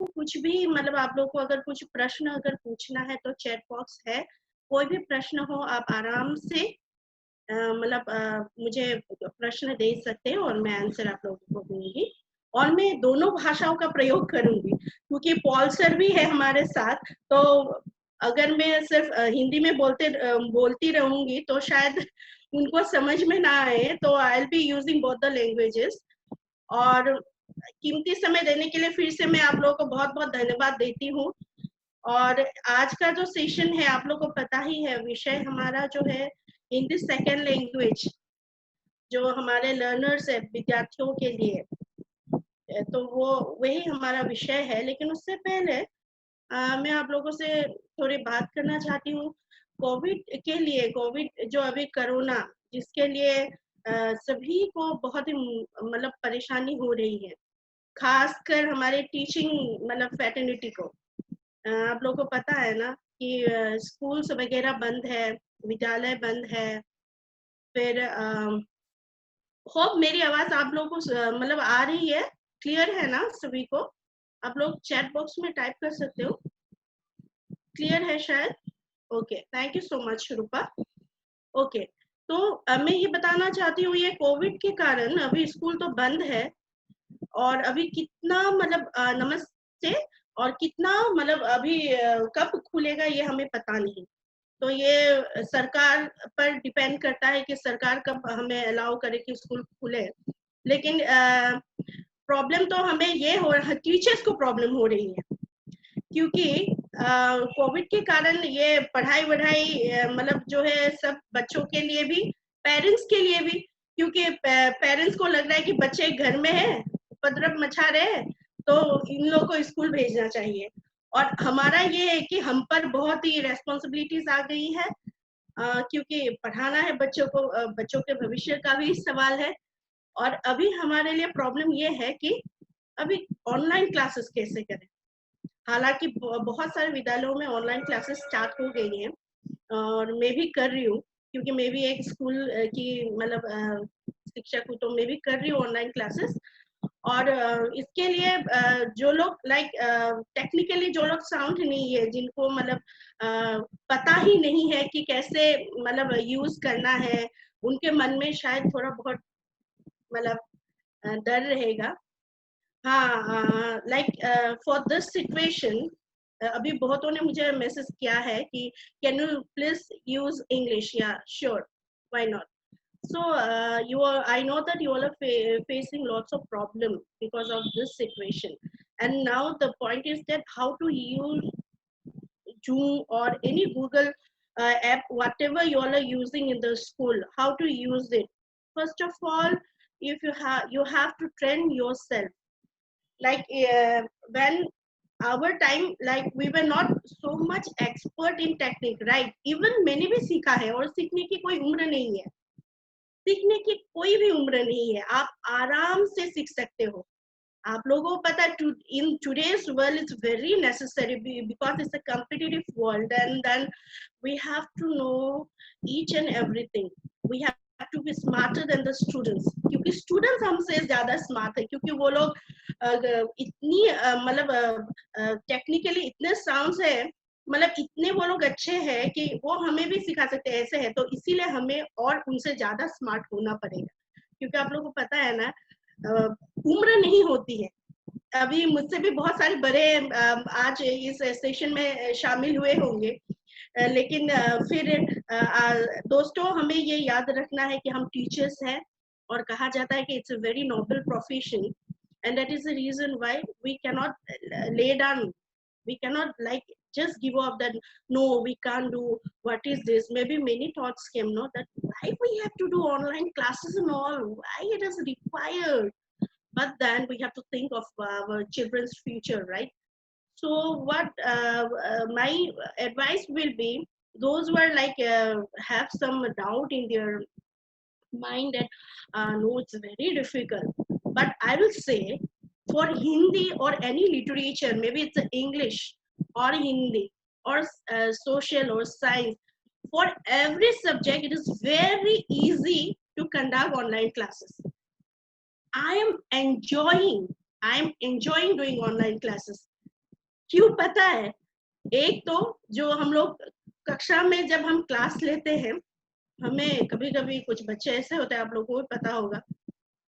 कुछ भी मतलब आप लोग को अगर कुछ प्रश्न अगर पूछना है तो चैट बॉक्स है, कोई भी प्रश्न हो आप आराम से मतलब मुझे प्रश्न दे सकते हैं और मैं आंसर आप लोगों को दूंगी। और मैं दोनों भाषाओं का प्रयोग करूंगी क्योंकि पॉल सर भी है हमारे साथ, तो अगर मैं सिर्फ हिंदी में बोलती रहूंगी तो शायद उनको समझ में ना आए, तो I will be using both the languages. और कीमती समय देने के लिए फिर से मैं आप लोगों को बहुत बहुत धन्यवाद देती हूँ। और आज का जो सेशन है आप लोग को पता ही है, विषय हमारा जो है हिंदी सेकेंड लैंग्वेज, जो हमारे लर्नर्स है विद्यार्थियों के लिए, तो वो वही हमारा विषय है। लेकिन उससे पहले मैं आप लोगों से थोड़ी बात करना चाहती हूँ कोविड के लिए। कोविड जो अभी कोरोना, जिसके लिए सभी को बहुत ही मतलब परेशानी हो रही है, खासकर हमारे टीचिंग मतलब फैटर्निटी को। आप लोगों को पता है ना कि स्कूल्स वगैरह बंद है, विद्यालय बंद है। फिर होप मेरी आवाज आप लोगों को मतलब आ रही है, क्लियर है ना सभी को? आप लोग चैट बॉक्स में टाइप कर सकते हो, क्लियर है शायद? Okay, thank you so much Rupa. Okay, तो मैं ये बताना चाहती हूँ, ये कोविड के कारण अभी स्कूल तो बंद है और अभी कितना मतलब नमस्ते, और कितना मतलब अभी कब खुलेगा ये हमें पता नहीं। तो ये सरकार पर डिपेंड करता है कि सरकार कब हमें अलाउ करे कि स्कूल खुले। लेकिन प्रॉब्लम तो हमें ये हो रहा है, टीचर्स को प्रॉब्लम हो रही है क्योंकि कोविड के कारण ये पढ़ाई वढ़ाई मतलब जो है सब बच्चों के लिए भी, पेरेंट्स के लिए भी, क्योंकि पेरेंट्स को लग रहा है कि बच्चे घर में हैं, उपद्रव मचा रहे हैं, तो इन लोगों को स्कूल भेजना चाहिए। और हमारा ये है कि हम पर बहुत ही रेस्पॉन्सिबिलिटीज आ गई है, क्योंकि पढ़ाना है बच्चों को, बच्चों के भविष्य का भी सवाल है। और अभी हमारे लिए प्रॉब्लम ये है कि अभी ऑनलाइन क्लासेस कैसे करें। हालांकि बहुत सारे विद्यालयों में ऑनलाइन क्लासेस स्टार्ट हो गई हैं और मैं भी कर रही हूँ, क्योंकि मैं भी एक स्कूल की मतलब शिक्षक हूँ, तो मैं भी कर रही हूँ ऑनलाइन क्लासेस। और इसके लिए जो लोग लाइक टेक्निकली जो लोग साउंड नहीं है, जिनको मतलब पता ही नहीं है कि कैसे मतलब यूज करना है, उनके मन में शायद थोड़ा बहुत मतलब डर रहेगा। हाँ, लाइक फॉर दिस सिचुएशन अभी बहुतों ने मुझे मैसेज किया है कि can you please use English. Yeah sure, why not. So I know that you all are facing lots of problem because of this situation, and now the point is that how to use Zoom or any Google app, whatever you all are using in the school, how to use it. First of all, if you have to train yourself. Like when our time, like we were not so much expert in technique, right? Even मैंने भी सीखा है और सीखने की कोई उम्र नहीं है, सीखने की कोई भी उम्र नहीं है, आप आराम से सीख सकते हो। आप लोगों को पता है in today's world it's very necessary because it's a competitive world, and then we have to know each and everything. We have to be smarter than the students, क्योंकि students हमसे ज्यादा smart है, क्योंकि वो लोग इतनी मतलब टेक्निकली इतने साउंड है, मतलब इतने वो लोग अच्छे हैं कि वो हमें भी सिखा सकते हैं, ऐसे है। तो इसीलिए हमें और उनसे ज्यादा स्मार्ट होना पड़ेगा, क्योंकि आप लोगों को पता है ना उम्र नहीं होती है। अभी मुझसे भी बहुत सारे बड़े आज इस सेशन में शामिल हुए होंगे, लेकिन फिर दोस्तों हमें ये याद रखना है कि हम टीचर्स हैं, और कहा जाता है कि it's a very noble profession, and that is the reason why we cannot lay down, we cannot like just give up that no we can't do, what is this. Maybe many thoughts came, no, that why we have to do online classes and all, why it is required. But then we have to think of our children's future, right? So what my advice will be, those who are like have some doubt in their mind that no it's very difficult, but I will say for Hindi or any literature, maybe it's English or Hindi or social or science, for every subject it is very easy to conduct online classes. I am enjoying doing online classes. क्यों पता है? एक तो जो हम लोग कक्षा में जब हम क्लास लेते हैं, हमें कभी-कभी कुछ बच्चे ऐसे होते हैं, आप लोगों को भी पता होगा,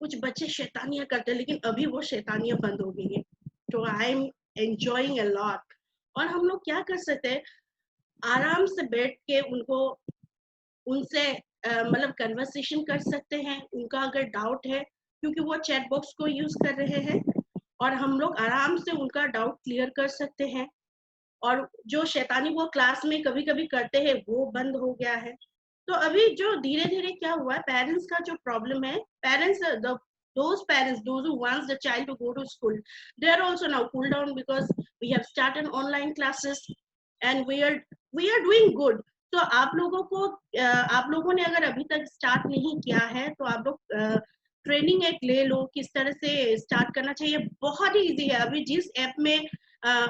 कुछ बच्चे शैतानियाँ करते हैं, लेकिन अभी वो शैतानियाँ बंद हो गई है। तो I am enjoying a lot. और हम लोग क्या कर सकते हैं, आराम से बैठ के उनसे मतलब कन्वर्सेशन कर सकते हैं, उनका अगर डाउट है, क्योंकि वो चैट बॉक्स को यूज़ कर रहे हैं, और हम लोग आराम से उनका डाउट क्लियर कर सकते हैं। और जो शैतानी वो क्लास में कभी-कभी करते हैं, वो बंद हो गया है। तो अभी जो धीरे-धीरे क्या हुआ है, पेरेंट्स का जो प्रॉब्लम है, parents those parents, those who wants the child to go to school, they are also now cool down because we have started online classes and we are doing good. तो आप लोगों को आप लोगों ने अगर अभी तक स्टार्ट नहीं किया है, तो आप लोग ट्रेनिंग एक ले लो, किस तरह से स्टार्ट करना चाहिए। बहुत ही इजी है। अभी जिस ऐप में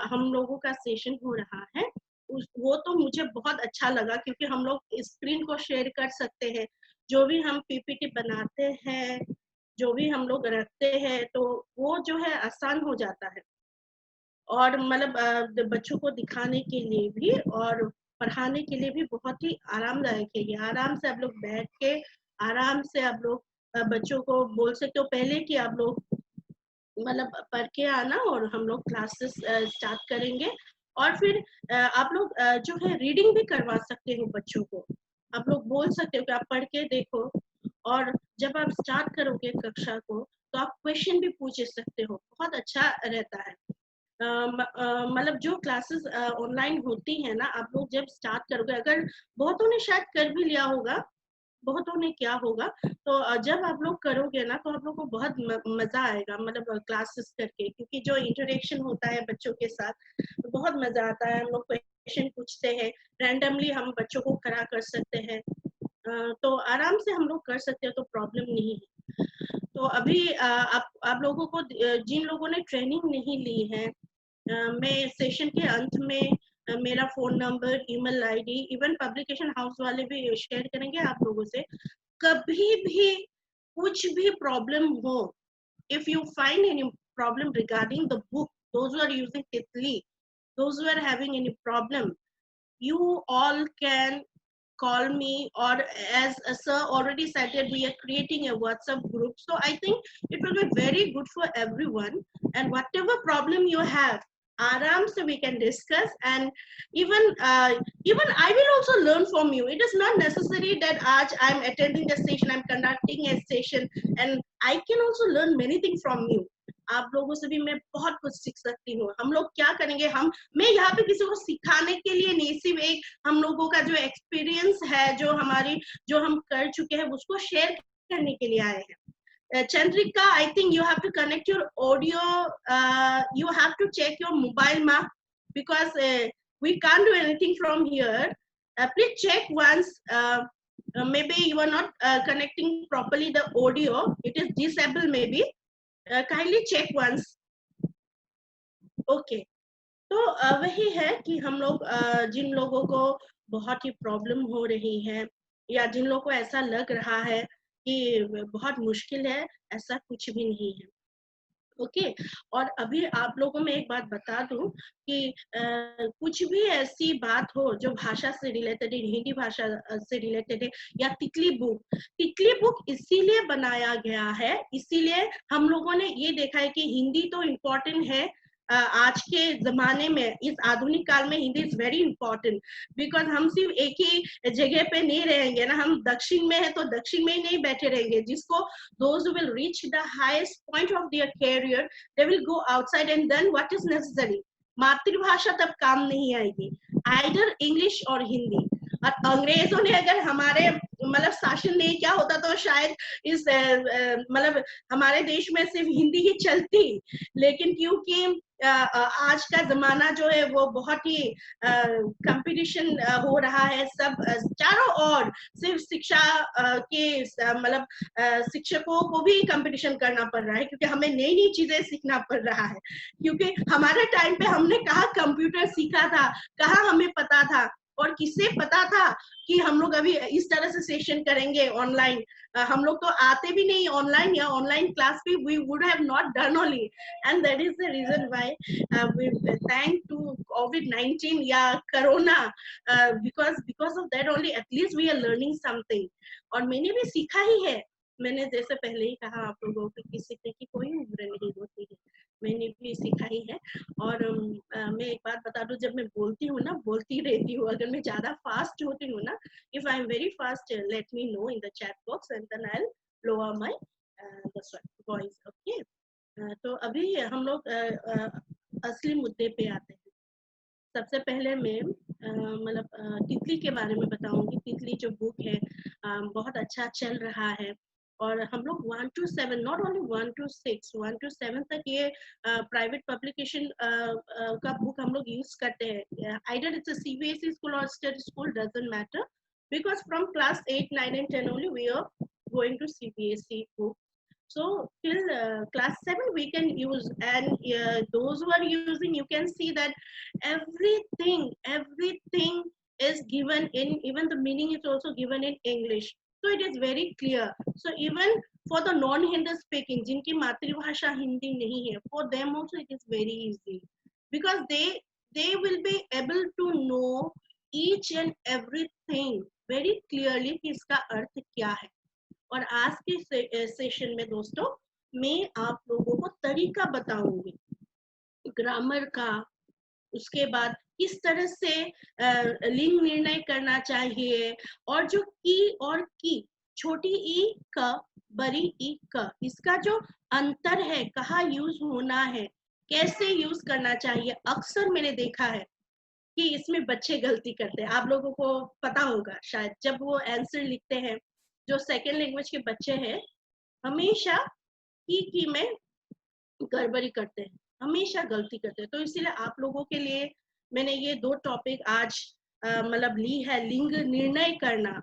हम लोगों का सेशन हो रहा है, वो तो मुझे बहुत अच्छा लगा, क्योंकि हम लोग स्क्रीन को शेयर कर सकते हैं। जो भी हम पीपीटी बनाते हैं, जो भी हम लोग रखते हैं, तो वो जो है आसान हो जाता है। और मतलब बच्चों को दिखाने के लिए भी और पढ़ाने के लिए भी बहुत ही आरामदायक है ये। आराम से आप लोग बैठ के आराम से आप लोग बच्चों को बोल सकते हो पहले कि आप लोग मतलब पढ़ के आना, और हम लोग क्लासेस स्टार्ट करेंगे। और फिर आप लोग जो है रीडिंग भी करवा सकते हो बच्चों को। आप लोग बोल सकते हो कि आप पढ़ के देखो, और जब आप स्टार्ट करोगे कक्षा को, तो आप क्वेश्चन भी पूछ सकते हो। बहुत अच्छा रहता है। मतलब जो क्लासेस ऑनलाइन होती है ना, आप लोग जब स्टार्ट करोगे, अगर बहुतों ने शायद कर भी लिया होगा, बहुतों ने क्या होगा, तो जब आप लोग करोगे ना, तो आप लोग को बहुत मजा आएगा, मतलब क्लासेस करके, क्योंकि जो इंटरेक्शन होता है बच्चों के साथ, तो बहुत मजा आता है। हम लोग क्वेश्चन पूछते हैं, रैंडमली हम बच्चों को खड़ा कर सकते हैं, तो आराम से हम लोग कर सकते हैं, तो प्रॉब्लम नहीं है। तो अभी आप लोगों को जिन लोगों ने ट्रेनिंग नहीं ली है, मैं सेशन के अंत में मेरा phone number, email ID, even publication house वाले भी शेयर करेंगे आप लोगों से। कभी भी कुछ भी प्रॉब्लम हो, if you find any problem regarding the book, those who are using Titli, those who are having any problem, you all can call me, or as sir already said that we are creating a WhatsApp group, so I think it will be very good for everyone. And whatever problem you have, aram so we can discuss, and even I will also learn from you. It is not necessary that aaj I'm attending the session, I'm conducting a session, and I can also learn many things from you. आप लोगों से भी मैं बहुत कुछ सीख सकती हूँ। हम लोग क्या करेंगे, मैं यहाँ पे किसी को सिखाने के लिए नहीं, सिर्फ एक हम लोगों का जो एक्सपीरियंस है, जो हम कर चुके हैं, उसको शेयर करने के लिए आए हैं। Chandrika, I think you have to connect your audio. You have to check your mobile map, because we can't do anything from here. Please check once. Maybe you are not connecting properly the audio. It is disabled maybe. Kindly check once. Okay. तो वही है कि हम लोग जिन लोगों को बहुत ही problem हो रही है, या जिन लोगों को ऐसा लग रहा है कि बहुत मुश्किल है, ऐसा कुछ भी नहीं है। ओके। और अभी आप लोगों में एक बात बता दूं कि कुछ भी ऐसी बात हो जो भाषा से रिलेटेड है, हिंदी भाषा से रिलेटेड है, या तितली बुक इसीलिए बनाया गया है, इसीलिए हम लोगों ने ये देखा है कि हिंदी तो इम्पोर्टेंट है। आज के जमाने में, इस आधुनिक काल में Hindi is very important, because हम सिर्फ एक ही जगह पे नहीं रहेंगे ना, हम दक्षिण में है तो दक्षिण में ही नहीं बैठे रहेंगे। जिसको those who will reach the highest point of their career, they will go outside, and then what is necessary, मातृभाषा तब काम नहीं आएगी, आइदर इंग्लिश और हिंदी। और अंग्रेजों ने अगर हमारे मतलब शासन नहीं किया होता, तो शायद इस मतलब हमारे देश में सिर्फ हिंदी ही चलती। लेकिन क्योंकि आज का जमाना जो है वो बहुत ही कंपटीशन हो रहा है, सब चारों ओर सिर्फ शिक्षा के मतलब शिक्षकों को भी कंपटीशन करना पड़ रहा है, क्योंकि हमें नई नई चीजें सीखना पड़ रहा है। क्योंकि हमारे टाइम पे हमने कहाँ कंप्यूटर सीखा था, कहाँ हमें पता था। और किसे पता था कि हम लोग अभी इस तरह से सेशन करेंगे ऑनलाइन। हम लोग तो आते भी नहीं ऑनलाइन, या ऑनलाइन क्लास भी we would have not done only, and that is the reason why we thank to कोविड-19 या corona, because of that only at least we are learning something. और मैंने भी सीखा ही है। मैंने जैसे पहले ही कहा आप लोगों को कि सीखने की कोई उम्र नहीं होती है, मैंने भी सीखा ही है। और मैं एक बात बता दूं, जब मैं बोलती हूँ ना, बोलती रहती हूँ, अगर मैं ज्यादा फास्ट होती हूँ ना, if I am very fast let me know in the chat box and then I will lower my voice. Okay, तो अभी हम लोग असली मुद्दे पे आते हैं। सबसे पहले मैं मतलब तितली के बारे में बताऊंगी। तितली जो बुक है बहुत अच्छा चल रहा है, और हम लोग 1 to 7, not only 1 to 6, 1 to 7 तक ये प्राइवेट पब्लिकेशन का बुक हम लोग यूज करते हैं। Either it's a CBSE school और state school, doesn't matter, because from class 8, 9 and 10 only we are going to CBSE book. So till class 7 we can use, and those who are using, you can see that everything is given in, even the meaning is also given in English, so it is very clear. So even for the non-Hindi speaking, जिनकी मातृभाषा हिंदी नहीं है, for them also it is very easy, because they will be able to know each and everything very clearly कि इसका अर्थ क्या है। और आज के सेशन में दोस्तों मैं आप लोगों को तरीका बताऊंगी ग्रामर का, उसके बाद किस तरह से लिंग निर्णय करना चाहिए, और जो की और की, छोटी ई क बड़ी ई क, इसका जो अंतर है, कहाँ यूज होना है, कैसे यूज करना चाहिए। अक्सर मैंने देखा है कि इसमें बच्चे गलती करते हैं, आप लोगों को पता होगा शायद, जब वो आंसर लिखते हैं, जो सेकेंड लैंग्वेज के बच्चे हैं हमेशा की में गड़बड़ी करते हैं, हमेशा गलती करते हैं। तो इसीलिए आप लोगों के लिए मैंने ये दो टॉपिक आज मतलब ली है, लिंग निर्णय करना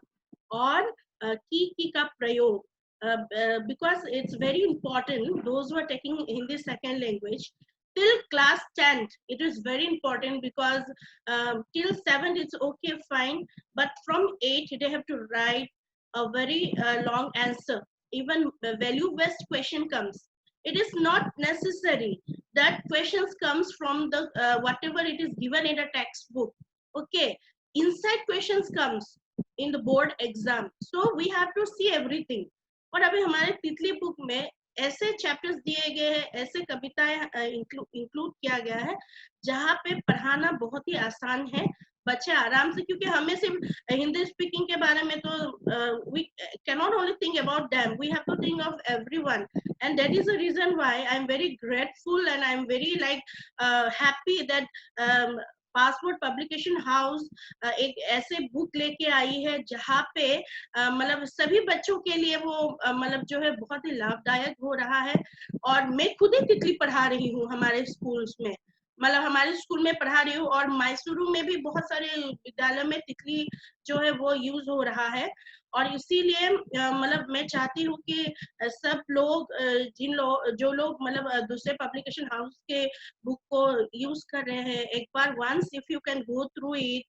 और की का प्रयोग, because it's very important, those who are taking Hindi second language till class 10th it is very important, because till 7th it's okay fine, but from 8 they have to write a very long answer. Even value based question comes, it is not necessary that questions comes from the whatever it is given in a textbook. Okay, inside questions comes in the board exam, so we have to see everything. और अभी हमारे तितली book में ऐसे chapters दिए गए हैं, ऐसे कविताएं इंक्लूड किया गया है जहाँ पे पढ़ाना बहुत ही आसान है, बच्चे आराम से, क्योंकि हमें सिर्फ हिंदी स्पीकिंग के बारे में तो we cannot only think about them, we have to think of everyone, and that is the reason why I am very grateful and I am very like happy that passport publication house एक ऐसे book लेके आई है जहाँ पे मतलब सभी बच्चों के लिए वो मतलब जो है बहुत ही लाभदायक हो रहा है। और मैं खुद ही तितली पढ़ा रही हूँ हमारे स्कूल्स में, मतलब हमारे स्कूल में पढ़ा रही हूँ, और मैसूरू में भी बहुत सारे विद्यालय में तितली जो है वो यूज हो रहा है। और इसीलिए मतलब मैं चाहती हूँ कि सब लोग जो लोग मतलब दूसरे पब्लिकेशन हाउस के बुक को यूज कर रहे हैं, एक बार once if you can go through it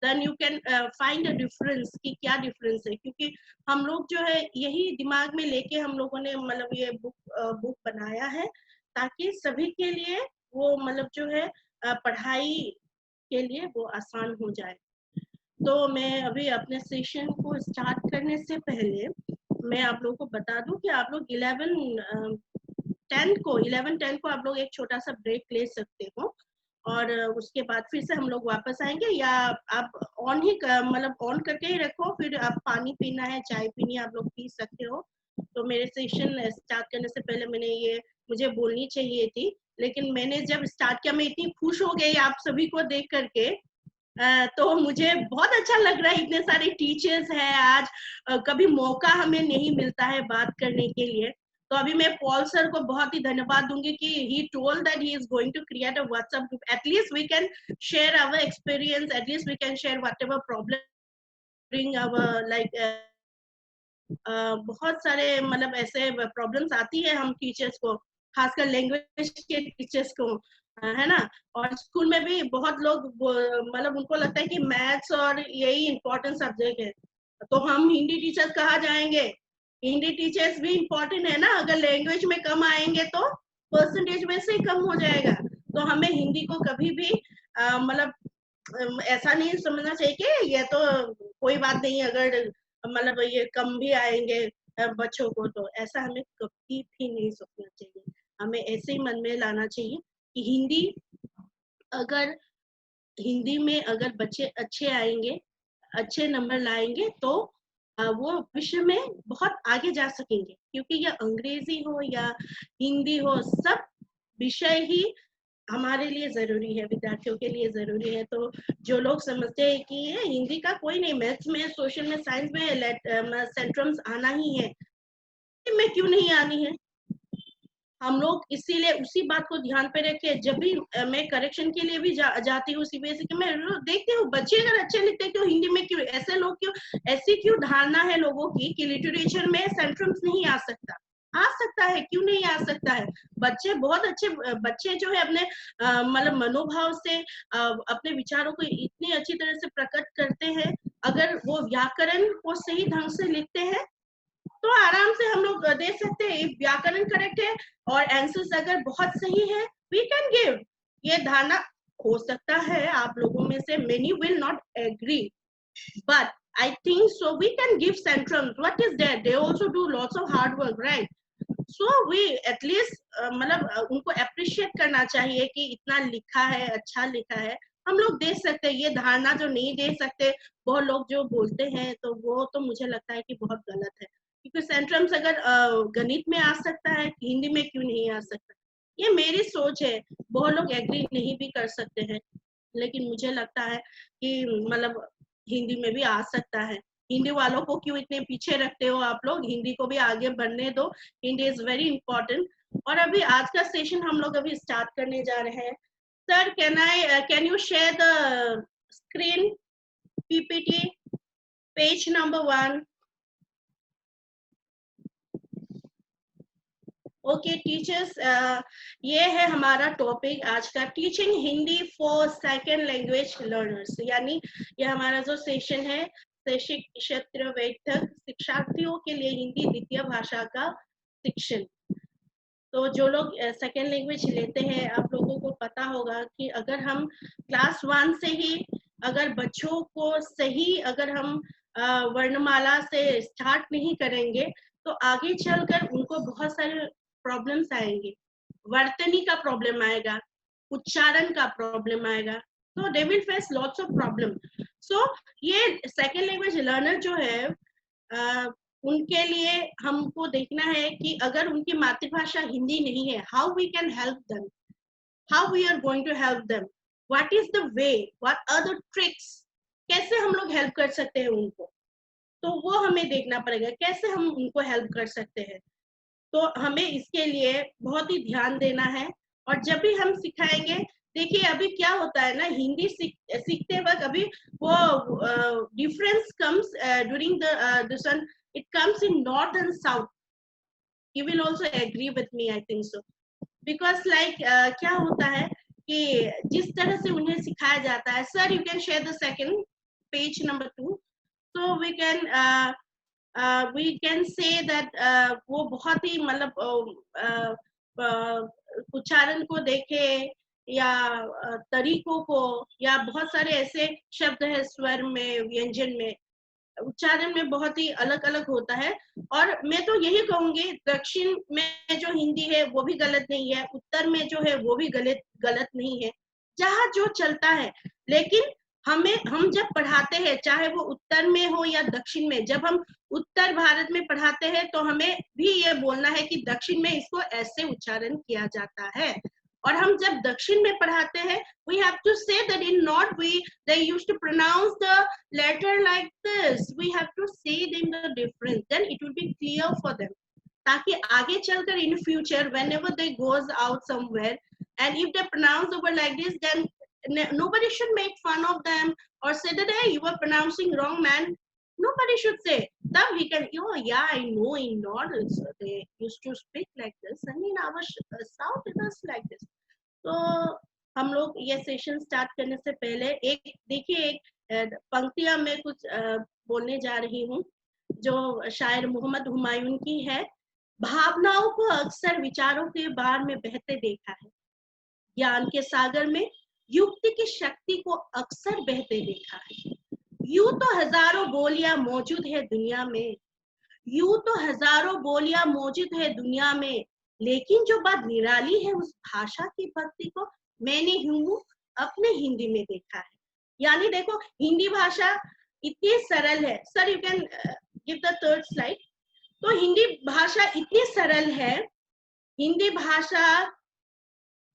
then you can find a difference कि क्या डिफरेंस है, क्योंकि हम लोग जो है यही दिमाग में लेके हम लोगों ने मतलब ये बुक बनाया है, ताकि सभी के लिए वो मतलब जो है पढ़ाई के लिए वो आसान हो जाए। तो मैं अभी अपने सेशन को स्टार्ट करने से पहले मैं आप लोगों को बता दूं कि आप लोग 11 10 को आप लोग एक छोटा सा ब्रेक ले सकते हो, और उसके बाद फिर से हम लोग वापस आएंगे, या आप ऑन ही मतलब ऑन करके ही रखो, फिर आप पानी पीना है, चाय पीनी है, आप लोग पी सकते हो। तो मेरे सेशन स्टार्ट करने से पहले मैंने ये मुझे बोलनी चाहिए थी, लेकिन मैंने जब स्टार्ट किया मैं इतनी खुश हो गई आप सभी को देख करके, तो मुझे बहुत अच्छा लग रहा है, इतने सारे टीचर्स हैं आज, कभी मौका हमें नहीं मिलता है बात करने के लिए। तो अभी मैं पॉल सर को बहुत ही धन्यवाद दूंगी कि he told that he is going to create a WhatsApp group, at least we can share our experience, at least we can share whatever problem bring our like बहुत सारे मतलब ऐसे प्रॉब्लम्स आती है हम टीचर्स को, खासकर लैंग्वेज के टीचर्स को, है ना। और स्कूल में भी बहुत लोग मतलब उनको लगता है कि मैथ्स और यही इम्पोर्टेंट सब्जेक्ट है, तो हम हिंदी टीचर्स कहाँ जाएंगे? हिंदी टीचर्स भी इम्पोर्टेंट है ना, अगर लैंग्वेज में कम आएंगे तो परसेंटेज वैसे ही कम हो जाएगा। तो हमें हिंदी को कभी भी मतलब ऐसा नहीं समझना चाहिए कि ये तो कोई बात नहीं, अगर मतलब ये कम भी आएंगे बच्चों को, तो ऐसा हमें कभी भी नहीं सोचना चाहिए। हमें ऐसे ही मन में लाना चाहिए कि अगर हिंदी में अगर बच्चे अच्छे आएंगे, अच्छे नंबर लाएंगे, तो वो विषय में बहुत आगे जा सकेंगे, क्योंकि ये अंग्रेजी हो या हिंदी हो, सब विषय ही हमारे लिए जरूरी है, विद्यार्थियों के लिए जरूरी है। तो जो लोग समझते हैं कि ये हिंदी का कोई नहीं, मैथ्स में, सोशल में, साइंस में सेंट्रम्स आना ही है, में क्यों नहीं आनी है? हम लोग इसीलिए उसी बात को ध्यान पे रखे, जब भी मैं करेक्शन के लिए भी जाती हूँ सीबीएसई के, मैं देखती हूँ बच्चे अगर अच्छे लिखते हैं, क्यों हिंदी में, क्यों ऐसे लोग, क्यों ऐसी क्यों धारणा है लोगों की कि लिटरेचर में सेंट्रम्स नहीं आ सकता? आ सकता है, क्यों नहीं आ सकता है? बच्चे बहुत अच्छे, बच्चे जो है अपने मतलब मनोभाव से अपने विचारों को इतनी अच्छी तरह से प्रकट करते हैं, अगर वो व्याकरण को सही ढंग से लिखते हैं तो आराम से हम लोग दे सकते हैं। व्याकरण करेक्ट है और आंसर्स अगर बहुत सही है, वी कैन गिव। ये धारणा हो सकता है आप लोगों में से many will not agree, but I think so we can give centrums. What is that? They also do lots of hard work, right? So we at least मतलब उनको अप्रिशिएट करना चाहिए कि इतना लिखा है, अच्छा लिखा है, हम लोग दे सकते हैं। ये धारणा जो नहीं दे सकते, बहुत लोग जो बोलते हैं, तो वो तो मुझे लगता है कि बहुत गलत है, क्योंकि सेंट्रम्स अगर गणित में आ सकता है, हिंदी में क्यों नहीं आ सकता? ये मेरी सोच है, बहुत लोग एग्री नहीं भी कर सकते हैं, लेकिन मुझे लगता है कि मतलब हिंदी में भी आ सकता है। हिंदी वालों को क्यों इतने पीछे रखते हो आप लोग? हिंदी को भी आगे बढ़ने दो, हिंदी इज वेरी इंपॉर्टेंट। और अभी आज का सेशन हम लोग अभी स्टार्ट करने जा रहे हैं। Sir, can you share the screen, PPT, page number 1? Okay teachers, ये है हमारा टॉपिक आज का, teaching Hindi for second language learners, यानी ये हमारा जो सेशन है, शैक्षिक क्षेत्र वैधक शिक्षार्थियों के लिए हिंदी द्वितीय भाषा का शिक्षण। तो जो लोग सेकेंड लैंग्वेज लेते हैं, आप लोगों को पता होगा कि अगर हम क्लास 1 से ही अगर बच्चों को सही अगर हम वर्णमाला से स्टार्ट नहीं करेंगे, तो आगे चलकर उनको बहुत सारे प्रॉब्लम्स आएंगे। वर्तनी का प्रॉब्लम आएगा, उच्चारण का प्रॉब्लम आएगा, तो they will face lots of problem. So ये सेकेंड लैंग्वेज लर्नर जो है, उनके लिए हमको देखना है कि अगर उनकी मातृभाषा हिंदी नहीं है, how we can help them, how we are going to help them, what is the way, what are the tricks, कैसे हम लोग हेल्प कर सकते हैं उनको, तो वो हमें देखना पड़ेगा कैसे हम उनको हेल्प कर सकते हैं। तो हमें इसके लिए बहुत ही ध्यान देना है। और जब भी हम सिखाएंगे, देखिए अभी क्या होता है ना, हिंदी सीखते वक्त अभी वो difference comes during this one, it comes in north and south. You will also agree with me, I think so, because like क्या होता है कि जिस तरह से उन्हें सिखाया जाता है, sir you can share the second page number 2, so we can say that वो बहुत ही मतलब उच्चारण को देखे या तरीकों को, या बहुत सारे ऐसे शब्द है स्वर में, व्यंजन में, उच्चारण में बहुत ही अलग अलग होता है। और मैं तो यही कहूंगी, दक्षिण में जो हिंदी है वो भी गलत नहीं है, उत्तर में जो है वो भी गलत नहीं है, जहाँ जो चलता है। लेकिन हम जब पढ़ाते हैं, चाहे वो उत्तर में हो या दक्षिण में, जब हम उत्तर भारत में पढ़ाते हैं, तो हमें भी ये बोलना है कि दक्षिण में इसको ऐसे उच्चारण किया जाता है। और हम जब दक्षिण में पढ़ाते हैं, we have to say that in north they used to pronounce the letter like this, we have to say them the difference, then it will be clear for them, ताकि आगे चलकर in future whenever they goes out somewhere and if they pronounce the word like this, then nobody should make fun of them or say that hey, you were pronouncing wrong, man. Nobody should say. Then we can, oh yeah, I know in north they used to speak like this, and in our south it is like this. तो हम लोग ये session start करने से पहले एक देखिए, एक पंक्तियां मैं कुछ बोलने जा रही हूँ जो शायर मोहम्मद हुमायूं की है। भावनाओं को अक्सर विचारों के बार में बहते देखा है, ज्ञान के सागर में युक्ति की शक्ति को अक्सर बहते देखा है। यूं तो हजारों बोलियां मौजूद है दुनिया में, यूं तो हजारों बोलियां मौजूद है दुनिया में, लेकिन जो बात निराली है उस भाषा की भक्ति को मैंने यूं अपने हिंदी में देखा है। यानी देखो, हिंदी भाषा इतनी सरल है। Sir you can give the third slide. तो हिंदी भाषा इतनी सरल है, हिंदी भाषा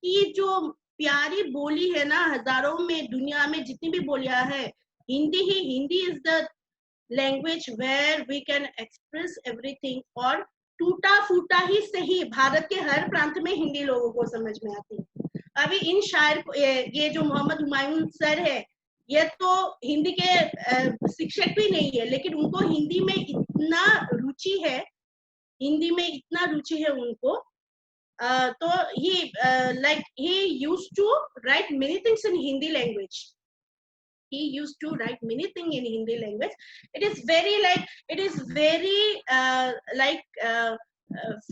की जो प्यारी बोली है ना, हजारों में दुनिया में जितनी भी बोलियां है, Hindi is the language where we can express everything. और टूटा फूटा ही सही, भारत के हर प्रांत में हिंदी लोगों को समझ में आती है। अभी इन शायर को, ये जो मोहम्मद हुमायूं सर है, ये तो हिंदी के शिक्षक भी नहीं है, लेकिन उनको हिंदी में इतना रुचि है, हिंदी में इतना रुचि है उनको। तो he used to write many things in Hindi language. He used to write many things in Hindi language. It is very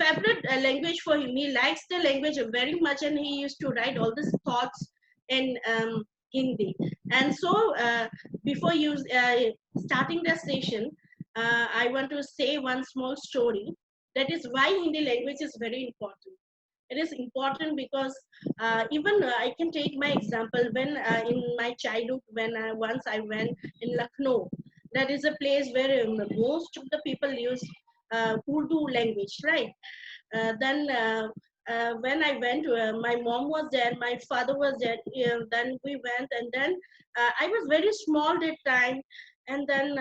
favorite language for him. He likes the language very much, and he used to write all these thoughts in Hindi. And so before starting the session, I want to say one small story. That is why Hindi language is very important. It is important because even I can take my example. When in my childhood, when once I went in Lucknow, that is a place where most of the people use Urdu language, right? Then when I went, my mom was there, my father was there. Then we went, and then I was very small that time. And then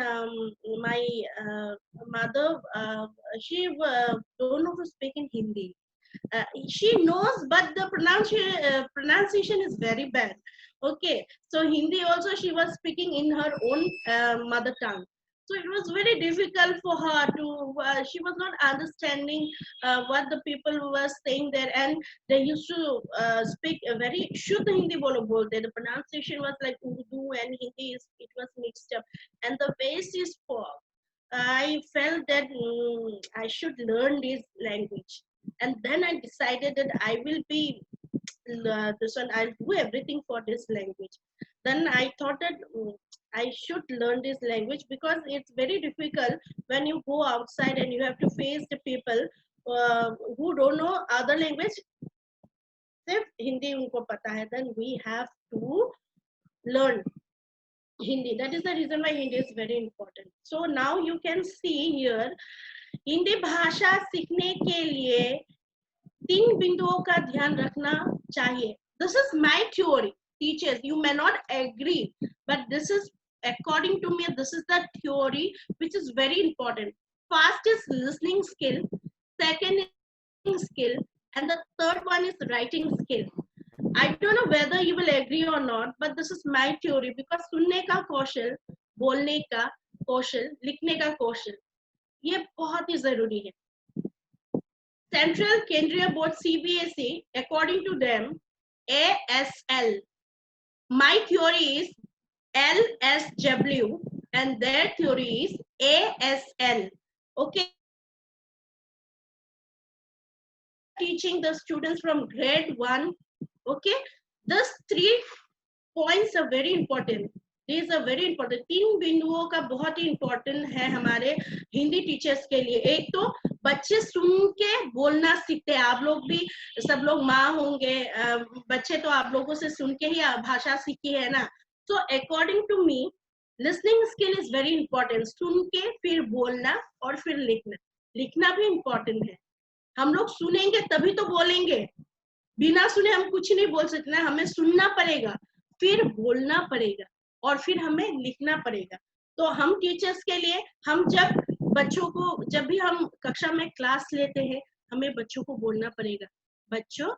my mother, she don't know to speak in Hindi. She knows, but the pronunciation is very bad. Okay, so Hindi also she was speaking in her own mother tongue. So it was very difficult for her to, she was not understanding what the people were saying there. And they used to speak a very Shuddh Hindi bolte. The pronunciation was like Urdu and Hindi, it was mixed up. And the way she spoke, I felt that I should learn this language. And then I decided that I will be this one, I'll do everything for this language. Then I thought that I should learn this language because it's very difficult when you go outside and you have to face the people who don't know other language. If Hindi unko pata hai, then we have to learn Hindi. That is the reason why Hindi is very important. So now you can see here, Hindi भाषा सीखने के लिए 3 बिंदुओं का ध्यान रखना चाहिए. This is my theory. Teachers, you may not agree, but this is, according to me, this is the theory which is very important. First is listening skill, second is skill, and the third one is writing skill. I don't know whether you will agree or not, but this is my theory because सुनने का कौशल, बोलने का कौशल, लिखने का कौशल, ये बहुत ही जरूरी है. सेंट्रल केंद्रीय board CBSE, according to them, ASL. My theory is LSW and their theory is ASL. Okay, teaching the students from grade 1. Okay, these 3 points are very important. These are very important. 3 बिंदुओं का बहुत ही important है हमारे Hindi teachers के लिए. एक तो बच्चे सुन के बोलना सीखते हैं. आप लोग भी, सब लोग माँ होंगे, बच्चे तो आप लोगों से सुन के ही भाषा सीखी है ना. So according to me, listening skill is very important. सुन के फिर बोलना और फिर लिखना. लिखना भी important है. हम लोग सुनेंगे तभी तो बोलेंगे. बिना सुने हम कुछ नहीं बोल सकते ना. हमें सुनना पड़ेगा, फिर बोलना पड़ेगा और फिर हमें लिखना पड़ेगा. तो हम टीचर्स के लिए, हम जब बच्चों को, जब भी हम कक्षा में क्लास लेते हैं, हमें बच्चों को बोलना पड़ेगा, बच्चों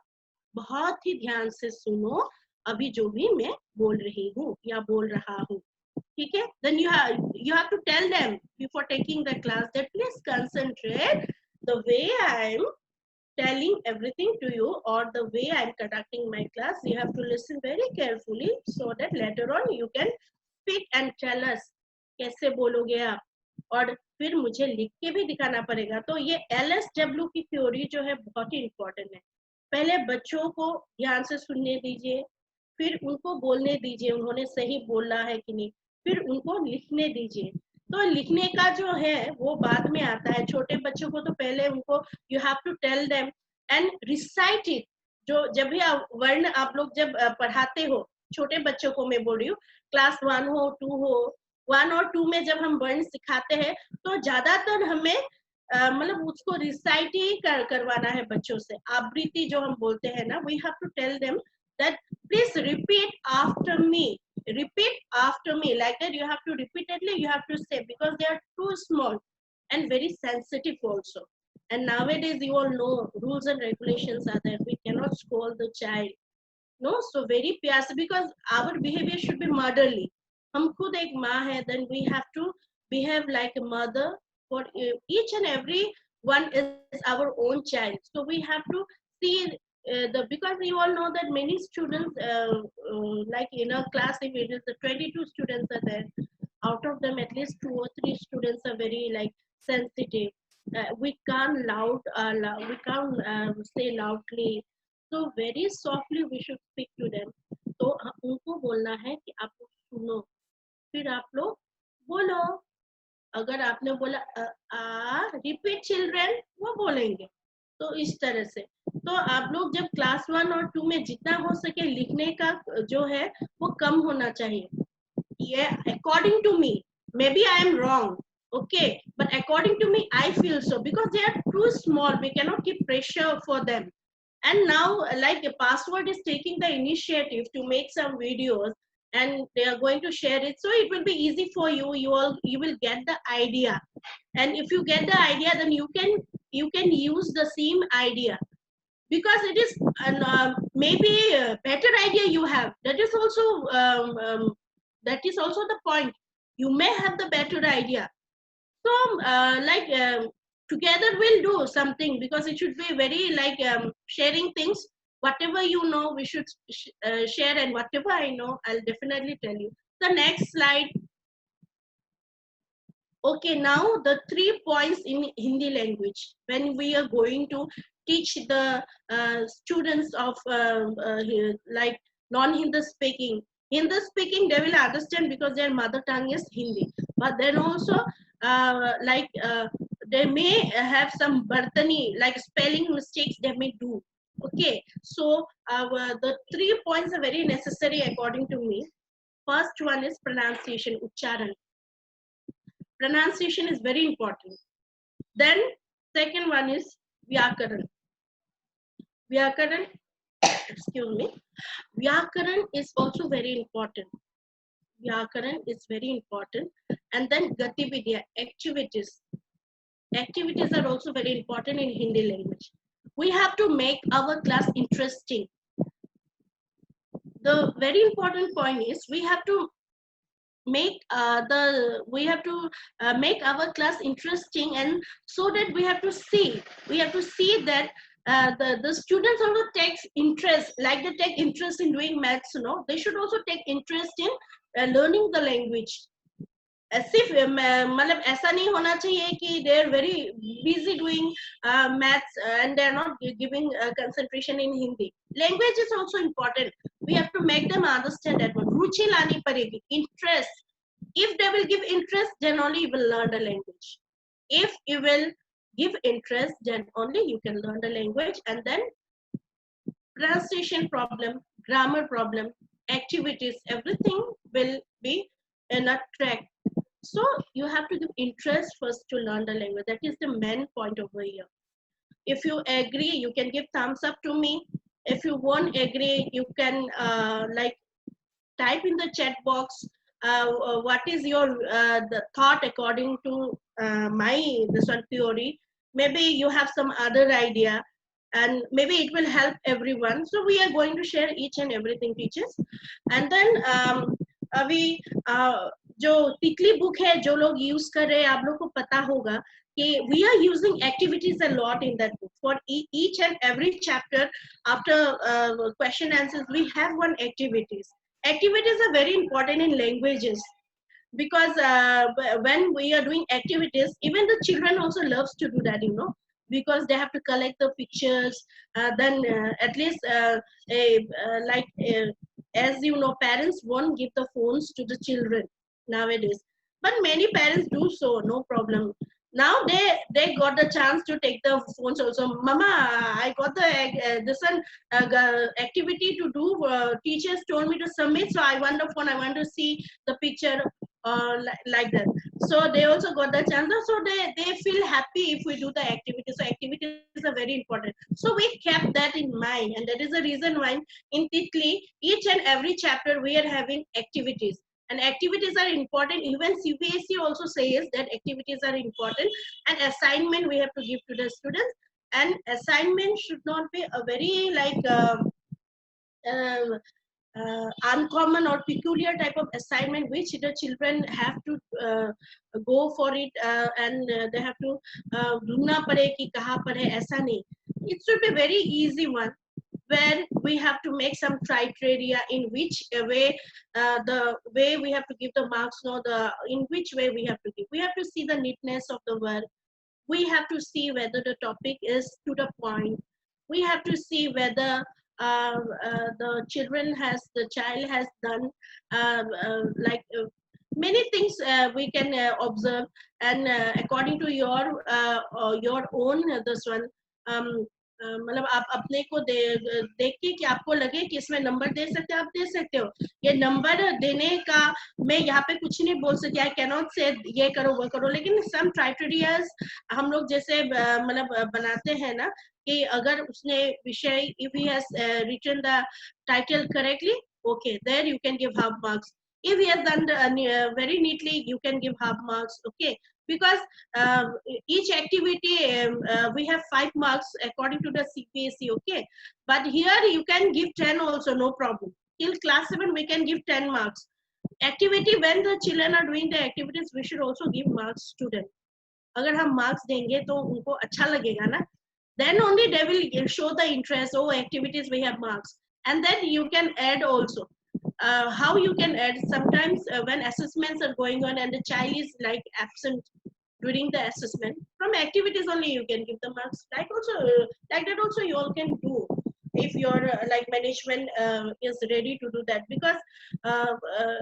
बहुत ही ध्यान से सुनो अभी जो भी मैं बोल रही हूँ या बोल रहा हूँ. ठीक है. Then you have to tell them before taking the class that please concentrate the way I am telling everything to you, or the way I'm conducting my class, you have to listen very carefully so that later on you can speak and tell us कैसे बोलोगे आप, और फिर मुझे लिख के भी दिखाना पड़ेगा। तो ये LSW की थ्योरी जो है बहुत ही इम्पोर्टेंट है। पहले बच्चों को ध्यान से सुनने दीजिए, फिर उनको बोलने दीजिए उन्होंने सही बोला है कि नहीं, फिर उनको लिखने दीजिए। तो लिखने का जो है वो बाद में आता है। छोटे बच्चों को तो पहले उनको you have to tell them and recite it. जो जब भी वर्ण आप लोग जब पढ़ाते हो छोटे बच्चों को, मैं बोल रही हूँ क्लास 1 हो 2 हो, 1 और 2 में जब हम वर्ण सिखाते हैं तो ज्यादातर हमें मतलब उसको रिसाइट ही करवाना है बच्चों से। आवृत्ति जो हम बोलते हैं ना, we have to tell them that please repeat after me, repeat after me, like that you have to repeatedly you have to say, because they are too small and very sensitive also. And nowadays you all know rules and regulations are there, we cannot scold the child, no, so very प्यार से, because our behavior should be motherly। हम खुद एक माँ है, then we have to behave like a mother for each and every one is our own child, so we have to see because you all know that many students like in a class if it is 22 students are there, out of them at least 2 or 3 students are very like sensitive, we can't we can't say loudly, so very softly we should speak to them। तो उनको बोलना है कि आप लोग सुनो, फिर आप लोग बोलो। अगर आपने बोला रिपीट चिल्ड्रन, वो बोलेंगे। तो इस तरह से तो आप लोग जब क्लास 1 और 2 में जितना हो सके लिखने का जो है वो कम होना चाहिए। ये according to me, maybe I am wrong, okay, but according to me I feel so, because they are too small, we cannot keep pressure for them। And now like a password is taking the initiative to make some videos and they are going to share it, so it will be easy for you, you will get the idea, and if you get the idea then you can use the same idea, because it is maybe a better idea you have, that is also the point, you may have the better idea, so together we'll do something, because it should be very like sharing things, whatever you know we should share, and whatever I know I'll definitely tell you। The next slide। Okay, now the 3 points in Hindi language when we are going to teach the students of like non-Hindi speaking, Hindi speaking they will understand because their mother tongue is Hindi, but then also they may have some bartani like spelling mistakes they may do। Okay, so the 3 points are very necessary according to me। First one is pronunciation, ucharan, pronunciation is very important। Then second one is vyakaran, vyakaran excuse me, vyakaran is also very important, vyakaran is very important। And then gatividya, activities, activities are also very important in Hindi language। We have to make our class interesting। The very important point is we have to make make our class interesting, and so that we have to see that the students also take interest, like they take interest in doing maths, you know, they should also take interest in learning the language। सिर्फ मतलब ऐसा नहीं होना चाहिए कि they are very busy doing maths and they are not giving concentration in Hindi। Language is also important, we have to make them understand that one। रुचि लानी पड़ेगी, interest, if they will give interest then only you will learn the language, if you will give interest then only you can learn the language। And then pronunciation problem, grammar problem, activities, everything will be in a track। So you have to give interest first to learn the language, that is the main point over here। If you agree you can give thumbs up to me, if you won't agree you can like type in the chat box what is your the thought according to my this one theory, maybe you have some other idea and maybe it will help everyone, so we are going to share each and everything teachers। And then अभी जो तितली book है जो लोग use कर रहे हैं आप लोग को पता होगा we are using activities a lot in that book. For each and every chapter, after question answers, we have one activities. Activities are very important in languages, because when we are doing activities, even the children also loves to do that, because they have to collect the pictures. Then at least like as you know, parents won't give the phones to the children nowadays, but many parents do so, no problem. Now they got the chance to take the phones also. Mama, I got the this one activity to do, teachers told me to submit, so I want the phone, I want to see the picture, like that. So they also got the chance, so they feel happy if we do the activity. So activities are very important, so we kept that in mind, and that is the reason why in Titli each and every chapter we are having activities. And activities are important. Even CBSE also says that activities are important, and assignment we have to give to the students. And assignment should not be a very like uh, uncommon or peculiar type of assignment which the children have to go for it, and they have to ढूंढना पड़े कि कहाँ पर है, ऐसा नहीं. It should be very easy one, where we have to make some criteria in which way, the way we have to give the marks, no, the in which way we have to give. We have to see the neatness of the work. We have to see whether the topic is to the point. We have to see whether the child has done like many things we can observe. And according to your own this one, मतलब आप अपने को देख के कि आपको लगे कि इसमें नंबर दे सकते हो, आप दे सकते हो. ये नंबर देने का मैं यहाँ पे कुछ नहीं बोल सकती, आई कैनॉट से ये करो वो करो, लेकिन सम क्राइटेरियाज हम लोग जैसे मतलब बनाते हैं ना, कि अगर उसने विषय, if he has written the title correctly, okay, there you can give half marks. If he has done very neatly, you can give half marks, okay. Because uh, each activity we have 5 marks according to the CPSC, okay. But here you can give 10 also, no problem. Till class 7 we can give 10 marks. Activity, when the children are doing the activities, we should also give marks to them. अगर हम marks देंगे तो उनको अच्छा लगेगा ना, then only they will show the interest. Oh, activities we have marks. And then you can add also. How you can add, sometimes when assessments are going on and the child is like absent during the assessment, from activities only you can give the marks. Like that also you all can do, if your like management is ready to do that. Because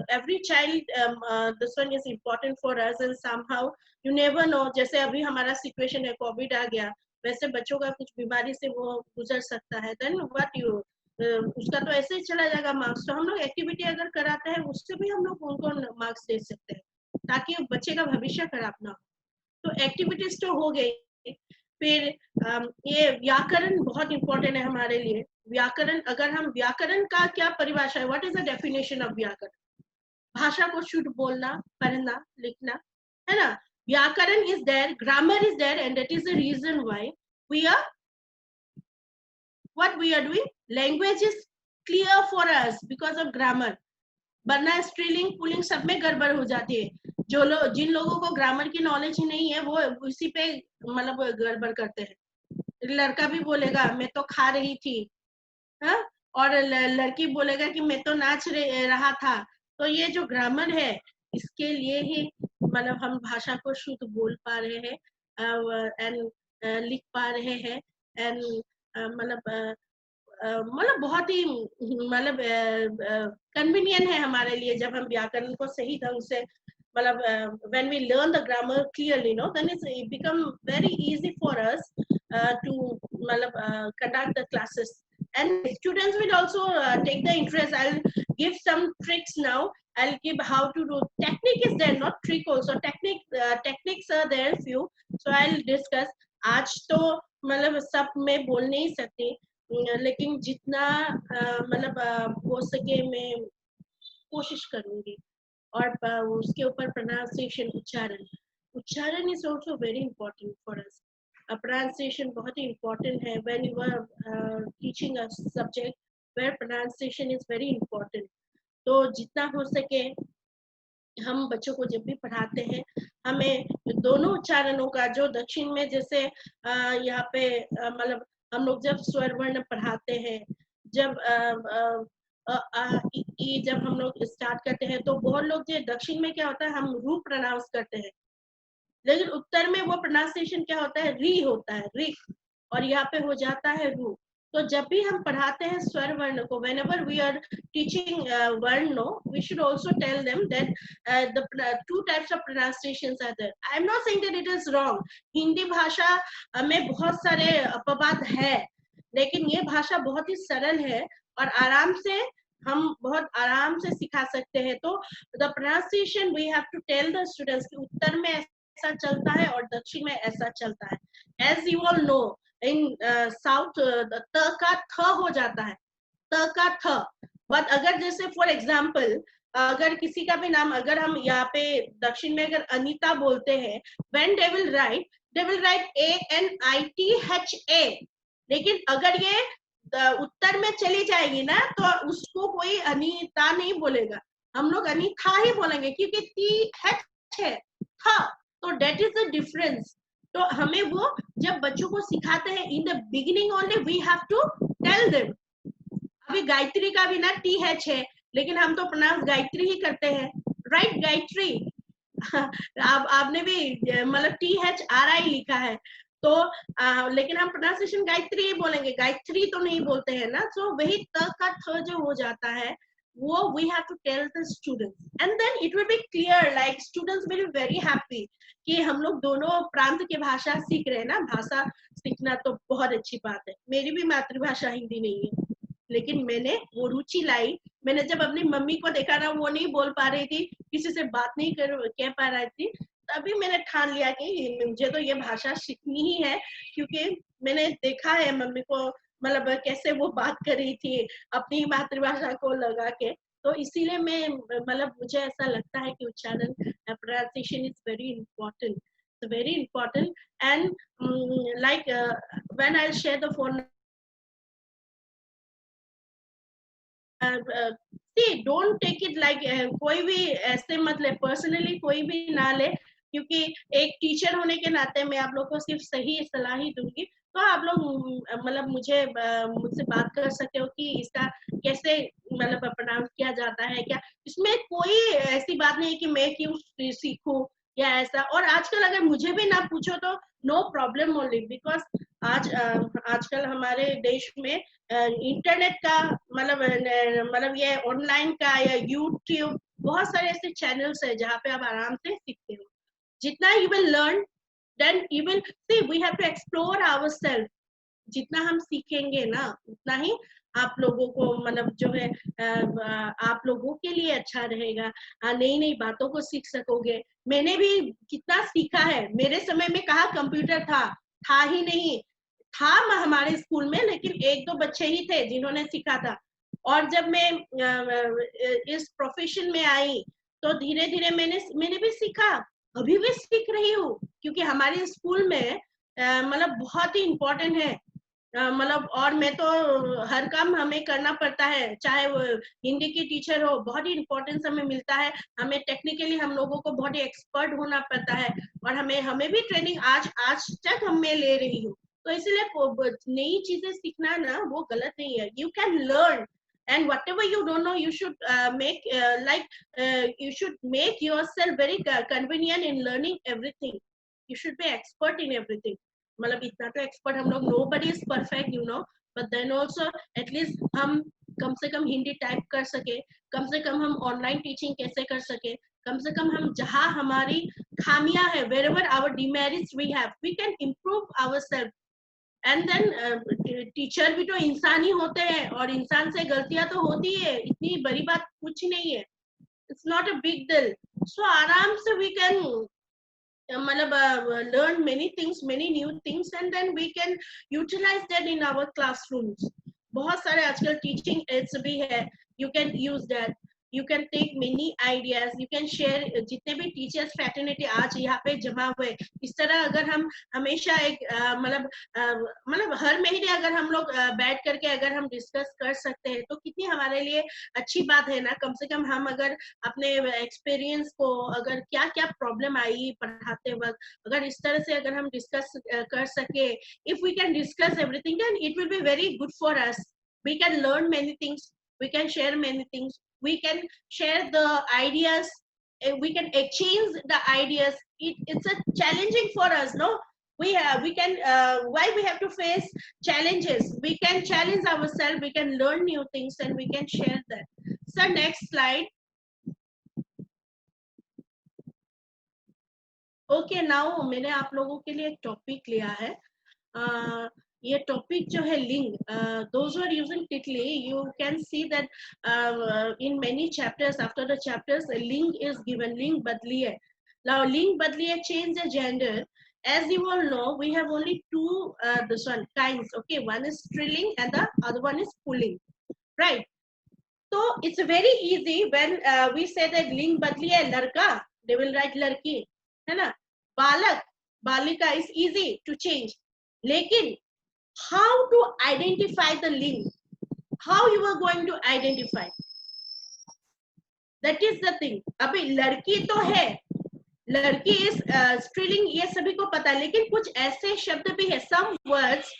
every child, this one is important for us, and somehow you never know. जैसे अभी हमारा situation है, Covid आ गया, वैसे बच्चों का कुछ बीमारी से वो गुजर सकता है, then what you उसका तो ऐसे ही चला जाएगा मार्क्स. तो हम लोग एक्टिविटी अगर कराते हैं, उससे भी हम लोग उनको मार्क्स दे सकते हैं, ताकि बच्चे का भविष्य खराब ना हो. तो एक्टिविटीज तो हो गई. फिर ये व्याकरण बहुत इंपॉर्टेंट है हमारे लिए. व्याकरण, अगर हम व्याकरण का क्या परिभाषा है, what is the definition of व्याकरण? भाषा को शुद्ध बोलना, पढ़ना, लिखना, है ना. व्याकरण is there, grammar is there, and that is the reason why we are what we are doing. Language is clear for us because of grammar. वरना स्त्रीलिंग पुलिंग सब में गड़बड़ हो जाती है. जिन लोगों को ग्रामर की नॉलेज ही नहीं है, वो उसी पे मतलब गड़बड़ करते हैं. लड़का भी बोलेगा मैं तो खा रही थी, हाँ? और लड़की बोलेगा कि मैं तो नाच रहा था. तो ये जो ग्रामर है, इसके लिए ही मतलब हम भाषा को शुद्ध बोल पा रहे हैं, एंड लिख पा रहे हैं, एंड मतलब मतलब बहुत ही मतलब कन्वीनियंट है हमारे लिए, जब हम व्याकरण को सही ढंग से मतलब when we learn the grammar clearly, no, then it become very easy for us to मतलब conduct the classes, and students will also take the interest. I'll give some tricks now. I'll give how to do. Technique is there, not trick also. Techniques are there few, so I'll discuss. आज तो मतलब सब मैं बोल नहीं सकती, लेकिन जितना मतलब हो सके मैं कोशिश करूंगी. और उसके ऊपर प्रोनाउंसिएशन, उच्चारण is also very important for us. Pronunciation बहुत ही इंपॉर्टेंट है when you are teaching a subject where pronunciation is very important. तो जितना हो सके हम बच्चों को जब भी पढ़ाते हैं हमें दोनों उच्चारणों का, जो दक्षिण में जैसे यहाँ पे मतलब हम लोग जब स्वर वर्ण पढ़ाते हैं, जब जब हम लोग स्टार्ट करते हैं तो बहुत लोग जो दक्षिण में क्या होता है हम रू प्रोनाउंस करते हैं, लेकिन उत्तर में वो प्रोनाउंसिएशन क्या होता है, री होता है, री, और यहाँ पे हो जाता है रू। तो जब भी हम पढ़ाते हैं स्वर वर्ण को, whenever we are teaching varno, we should also tell them that the two types of pronunciations are there. I am not saying that it is wrong. Hindi भाषा में बहुत सारे अपवाद है, लेकिन ये भाषा बहुत ही सरल है और आराम से हम बहुत आराम से सिखा सकते हैं। तो the pronunciation we have to tell the students कि उत्तर में ऐसा चलता है और दक्षिण में ऐसा चलता है। As you all know, in south त का थ हो जाता है, त का थ। बट अगर जैसे फॉर एग्जाम्पल अगर किसी का भी नाम, अगर हम यहाँ पे दक्षिण में अगर अनीता बोलते हैं, when they will write ANITHA, लेकिन अगर ये उत्तर में चली जाएगी ना तो उसको कोई अनीता नहीं बोलेगा, हम लोग अनीथा ही बोलेंगे क्योंकि टी है था। तो डेट इज द डिफरेंस। तो हमें वो जब बच्चों को सिखाते हैं in the beginning only we have to tell them. अभी गायत्री का भी ना टी है, लेकिन हम तो प्रोनाउंस गायत्री ही करते हैं, राइट गायत्री। आपने भी मतलब THRI लिखा है, तो लेकिन हम प्रोनाउंसिएशन गायत्री ही बोलेंगे, गायत्री तो नहीं बोलते हैं ना। सो वही त का थ जो हो जाता है वो we have to tell the students and then it will be clear, like students will be very happy कि हम लोग दोनों प्रांत की भाषा सीख रहे हैं ना। भाषा सीखना तो बहुत अच्छी बात है, मेरी भी मातृभाषा हिंदी नहीं है, लेकिन मैंने वो रुचि लाई। मैंने जब अपनी मम्मी को देखा ना वो नहीं बोल पा रही थी, किसी से बात नहीं कह पा रही थी, तभी मैंने ठान लिया कि मुझे तो ये भाषा सीखनी ही है, क्योंकि मैंने देखा है मम्मी को मतलब कैसे वो बात कर रही थी अपनी मातृभाषा को लगा के। तो इसीलिए मैं मतलब मुझे ऐसा लगता है कि उच्चारण pronunciation is very important and like when I share the phone see don't take it like कोई भी ऐसे मतलब पर्सनली कोई भी ना ले, क्योंकि एक टीचर होने के नाते मैं आप लोग को सिर्फ सही सलाह ही दूंगी। तो आप लोग मतलब मुझसे बात कर सकते हो कि इसका कैसे मतलब प्रोनाउंस किया जाता है, क्या इसमें कोई ऐसी बात नहीं है कि मैं क्यों सीखूं या ऐसा। और आजकल अगर मुझे भी ना पूछो तो नो प्रॉब्लम ओनली, बिकॉज आजकल हमारे देश में इंटरनेट का मतलब ये ऑनलाइन का या यूट्यूब बहुत सारे ऐसे चैनल्स है जहाँ पे आप आराम से सीखते हो। जितना you will learn then you will see we have to explore ourselves. जितना हम सीखेंगे ना उतना ही आप लोगों को मतलब जो है आप लोगों के लिए अच्छा रहेगा, नई नई बातों को सीख सकोगे। मैंने भी कितना सीखा है, मेरे समय में कहाँ कंप्यूटर था ही नहीं, था हमारे स्कूल में लेकिन एक दो बच्चे ही थे जिन्होंने सीखा था। और जब मैं इस प्रोफेशन में आई तो धीरे धीरे मैंने भी सीखा, अभी भी सीख रही हूँ, क्योंकि हमारे स्कूल में मतलब बहुत ही इम्पोर्टेंट है मतलब। और मैं तो हर काम हमें करना पड़ता है, चाहे वो हिंदी की टीचर हो, बहुत ही इम्पोर्टेंस हमें मिलता है। हमें टेक्निकली हम लोगों को बहुत ही एक्सपर्ट होना पड़ता है और हमें भी ट्रेनिंग आज तक मैं ले रही हूँ। तो इसलिए नई चीजें सीखना ना वो गलत नहीं है, you can learn and whatever you don't know you should you should make yourself very convenient in learning everything. You should be expert in everything, मतलब इतना तो एक्सपर्ट हम लोग, nobody is perfect you know, but then also at least हम कम से कम Hindi type कर सके, कम से कम हम ऑनलाइन टीचिंग कैसे कर सके, कम से कम हम जहाँ हमारी खामियां है wherever our demerits we have we can improve ourselves। And then teacher भी तो इंसान ही होते हैं और इंसान से गलतियां तो होती है, इतनी बड़ी बात कुछ नहीं है, it's not a big deal. So आराम से वी कैन मतलब learn many things, many new things and then we can utilize that in our classrooms। बहुत सारे आजकल टीचिंग एड्स भी है, you can use that, you can take many ideas, you can share. जितने भी teachers fraternity आज यहाँ पे जमा हुए, इस तरह अगर हम हमेशा एक मतलब हर महीने अगर हम लोग बैठ करके अगर हम डिस्कस कर सकते हैं तो कितनी हमारे लिए अच्छी बात है ना। कम से कम हम अगर अपने एक्सपीरियंस को, अगर क्या क्या प्रॉब्लम आई पढ़ाते वक्त, अगर इस तरह से अगर हम डिस्कस कर सके, if we can discuss everything then it will be very good for us. We can learn many things, we can share many things, we can share the ideas, we can exchange the ideas. It's a challenging for us, no? We can why we have to face challenges? We can challenge ourselves, we can learn new things and we can share that. So next slide. Okay, now मैंने आप लोगों के लिए एक topic लिया है. ये topic जो है लिंग, those who are using Titli, you can see that in many chapters, after the chapters, a ling is given, ling badli hai. Now ling badli hai, change the gender. As you all know, we have only two this one kinds. Okay, one is striling and the other one is pulling, right? So it's very easy when we say that ling badli hai ladka, they will write ladki, है ना? बालक, बालिका is easy to change. लेकिन how to identify the ling? How you are going to identify? That is the thing. अभी लड़की तो है, लड़की is स्त्रीलिंग, ये सभी को पता है, लेकिन कुछ ऐसे शब्द भी है, some words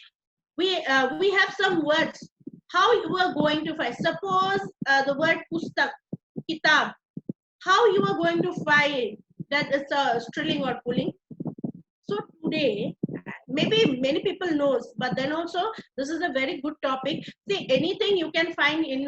we have some words. How you are going to find? Suppose the word pustak, kitab. How you are going to find that is striling or pulling? So today, maybe many people knows, but then also this is a very good topic. See, anything you can find in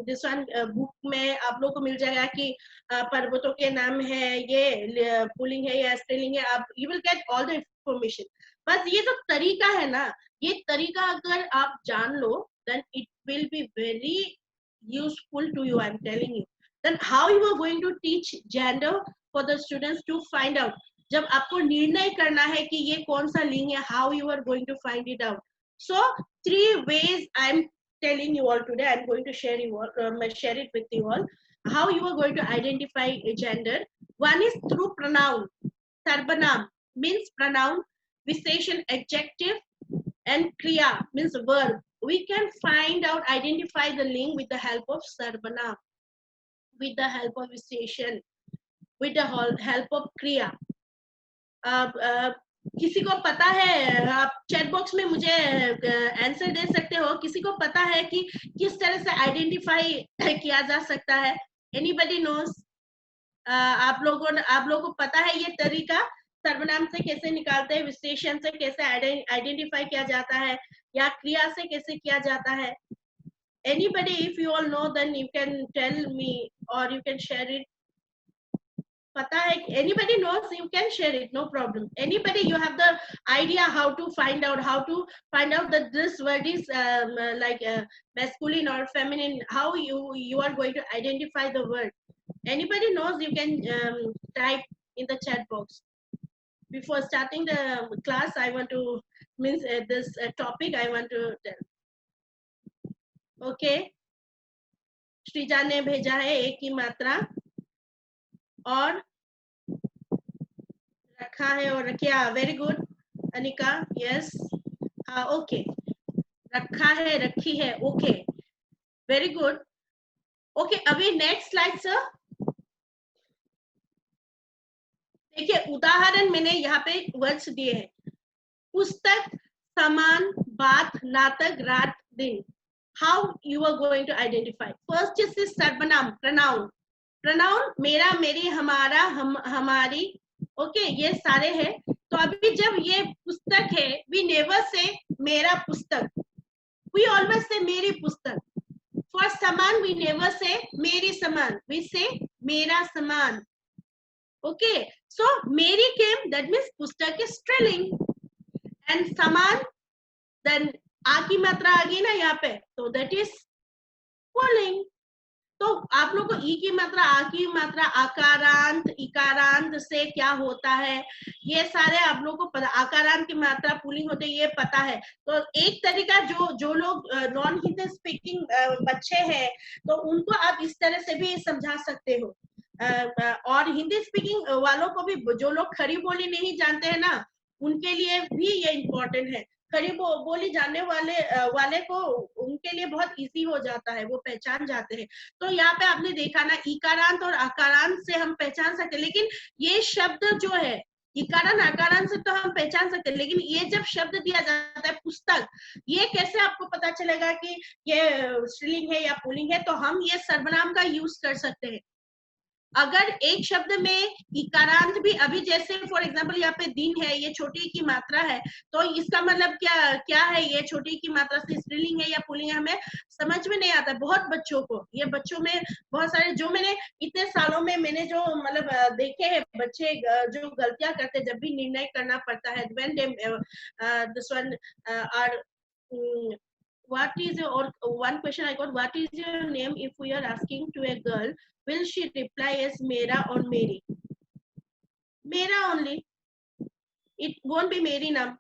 this one book में आप लोग को मिल जाएगा कि पर्वतों के नाम है, ये पुलिंग है या स्त्रीलिंग है, आप you will get all the information. बस ये जो तरीका है ना, ये तरीका अगर आप जान लो, then it will be very useful to you. I'm telling you. Then how you are going to teach gender for the students to find out? जब आपको निर्णय करना है कि ये कौन सा लिंग है, how you are going to find it out? So 3 ways I'm telling you all today. I'm going to share it with you all. How you are going to identify a gender? One is through pronoun. Sarbanam means pronoun, Visheshan adjective, and Kriya means verb. We can find out, identify the ling with the help of Sarbanam, with the help of Visheshan, with the help of Kriya. किसी को पता है, आप chat box में मुझे answer दे सकते हो, किसी को पता है कि किस तरह से आइडेंटिफाई किया जा सकता है? Anybody knows? आप लोगों को पता है ये तरीका, सर्वनाम से कैसे निकालते हैं, विशेषण से कैसे आइडेंटिफाई किया जाता है, या क्रिया से कैसे किया जाता है? Anybody, if you all know, then you can tell me or you can share it. पता है? Anybody knows, you can share it, no problem. Anybody, you have the idea how to find out that this word is like masculine or feminine, how you are going to identify the word? Anybody knows, you can type in the chat box. Before starting the class, I want to this topic I want to tell. Okay, Sreeja ने भेजा है एक ही मात्रा और रखा है और रखिया. Very good Anika. यस, हाँ, ओके, रखा है, रखी है, ओके, वेरी गुड. ओके, अभी नेक्स्ट स्लाइड सर. देखिए, उदाहरण मैंने यहाँ पे वर्ड्स दिए हैं. पुस्तक, सामान, बात, नाटक, रात, दिन. How you are going to identify? First is this सर्वनाम, pronoun. Pronoun मेरा, मेरी, हमारा, हमारी, ओके, ये सारे हैं. तो अभी जब ये पुस्तक है, we never say मेरा पुस्तक, we always say मेरी पुस्तक. For सामान we never say मेरी सामान, we say मेरा सामान. Okay, so मेरी came, that means पुस्तक is striling, and सामान, then आ की मात्रा आ गई ना यहाँ पे, तो that is pulling. तो आप लोग को ई की मात्रा, आ की मात्रा, आकारांत, इकारांत से क्या होता है, ये सारे आप लोग को पता। आकारांत की मात्रा पुल्लिंग होते है, ये पता है। तो एक तरीका जो लोग नॉन हिंदी स्पीकिंग बच्चे हैं, तो उनको आप इस तरह से भी समझा सकते हो। और हिंदी स्पीकिंग वालों को भी, जो लोग खड़ी बोली नहीं जानते हैं ना, उनके लिए भी ये इम्पोर्टेंट है। खड़ी बोली जानने वाले को, उनके लिए बहुत इजी हो जाता है, वो पहचान जाते हैं। तो यहाँ पे आपने देखा ना, इकारांत और आकारांत से हम पहचान सकते हैं, लेकिन ये शब्द जो है इकारांत आकारांत से तो हम पहचान सकते हैं, लेकिन ये जब शब्द दिया जाता है पुस्तक, ये कैसे आपको पता चलेगा कि ये स्त्रीलिंग है या पुल्लिंग है? तो हम ये सर्वनाम का यूज कर सकते हैं। अगर एक शब्द में इकारांत भी, अभी जैसे फॉर एग्जांपल यहाँ पे दिन है, ये छोटी की मात्रा है, तो इसका मतलब क्या है, ये छोटी की मात्रा से स्त्रीलिंग है या पुल्लिंग है, हमें समझ में नहीं आता। बहुत बच्चों को, ये बच्चों में बहुत सारे, जो मैंने इतने सालों में मैंने जो मतलब देखे हैं बच्चे जो गलतियां करते हैं जब भी निर्णय करना पड़ता है, when they this one are what is your, or one question I got, what is your name? If we are asking to a girl, will she reply as Mera or Mary? Mera only. It won't be Mary now.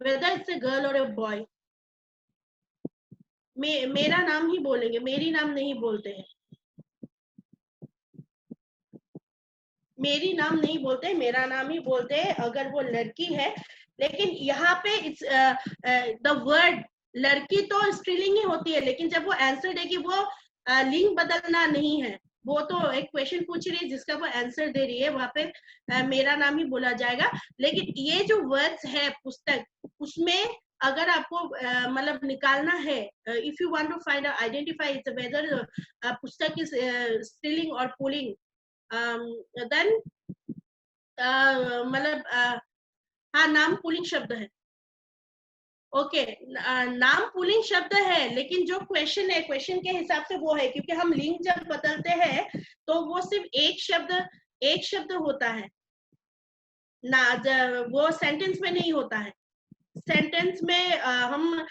Whether it's a girl or a boy. मेरा नाम ही बोलेंगे, मेरी नाम नहीं बोलते हैं। मेरी नाम नहीं बोलते, मेरा नाम ही बोलते हैं अगर वो लड़की है। लेकिन यहाँ पे इट्स द वर्ड लड़की तो स्त्रीलिंग ही होती है, लेकिन जब वो आंसर देगी, वो लिंग बदलना नहीं है। वो तो एक क्वेश्चन पूछ रही है जिसका वो आंसर दे रही है, वहां पे मेरा नाम ही बोला जाएगा। लेकिन ये जो वर्ड्स है पुस्तक, उसमें अगर आपको मतलब निकालना है, if you want to find identify it's whether पुस्तक इज स्त्रीलिंग और पुल्लिंग, देन मतलब हाँ, नाम पुल्लिंग शब्द है। ओके, नाम पुल्लिंग शब्द है, लेकिन जो क्वेश्चन है, क्वेश्चन के हिसाब से वो है, क्योंकि हम लिंग जब बदलते हैं तो वो सिर्फ एक शब्द होता है ना, वो सेंटेंस में नहीं होता है। सेंटेंस में हम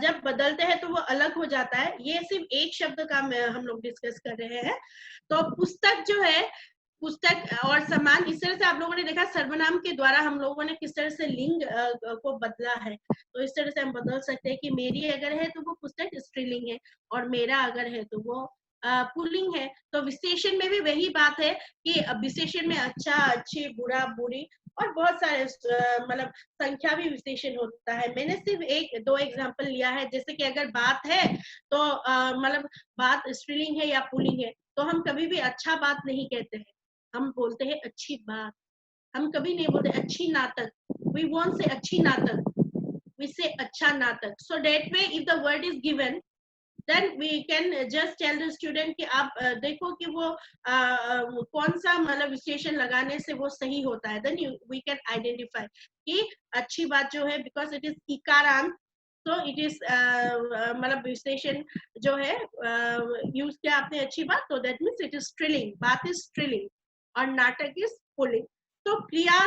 जब बदलते हैं तो वो अलग हो जाता है। ये सिर्फ एक शब्द का हम लोग डिस्कस कर रहे हैं। तो पुस्तक जो है, पुस्तक और समान, इस तरह से आप लोगों ने देखा सर्वनाम के द्वारा हम लोगों ने किस तरह से लिंग को बदला है। तो इस तरह से हम बदल सकते हैं कि मेरी अगर है तो वो पुस्तक स्त्रीलिंग है, और मेरा अगर है तो वो पुल्लिंग है। तो विशेषण में भी वही बात है कि विशेषण में अच्छा, अच्छी, बुरा, बुरी, और बहुत सारे मतलब संख्या भी विशेषण होता है। मैंने सिर्फ एक दो एग्जांपल लिया है। जैसे कि अगर बात है तो मतलब बात स्त्रीलिंग है या पुल्लिंग है, तो हम कभी भी अच्छा बात नहीं कहते हैं, हम बोलते हैं अच्छी बात। हम कभी नहीं बोलते अच्छी नाटक, वी वोंट से अच्छी नाटक, वी से अच्छा नाटक। So that way if the word is given, then we can just tell the student कि आप देखो कि वो कौन सा मतलब विशेषण लगाने से वो सही होता है। then we can identify कि अच्छी बात जो है, because it is इकारांत, तो इट इज मतलब विशेषण जो है यूज किया आपने अच्छी बात, तो दैट मीन्स इट इज स्त्रीलिंग, बात इज स्त्रीलिंग, और नाटक इज पुल्लिंग। तो क्रिया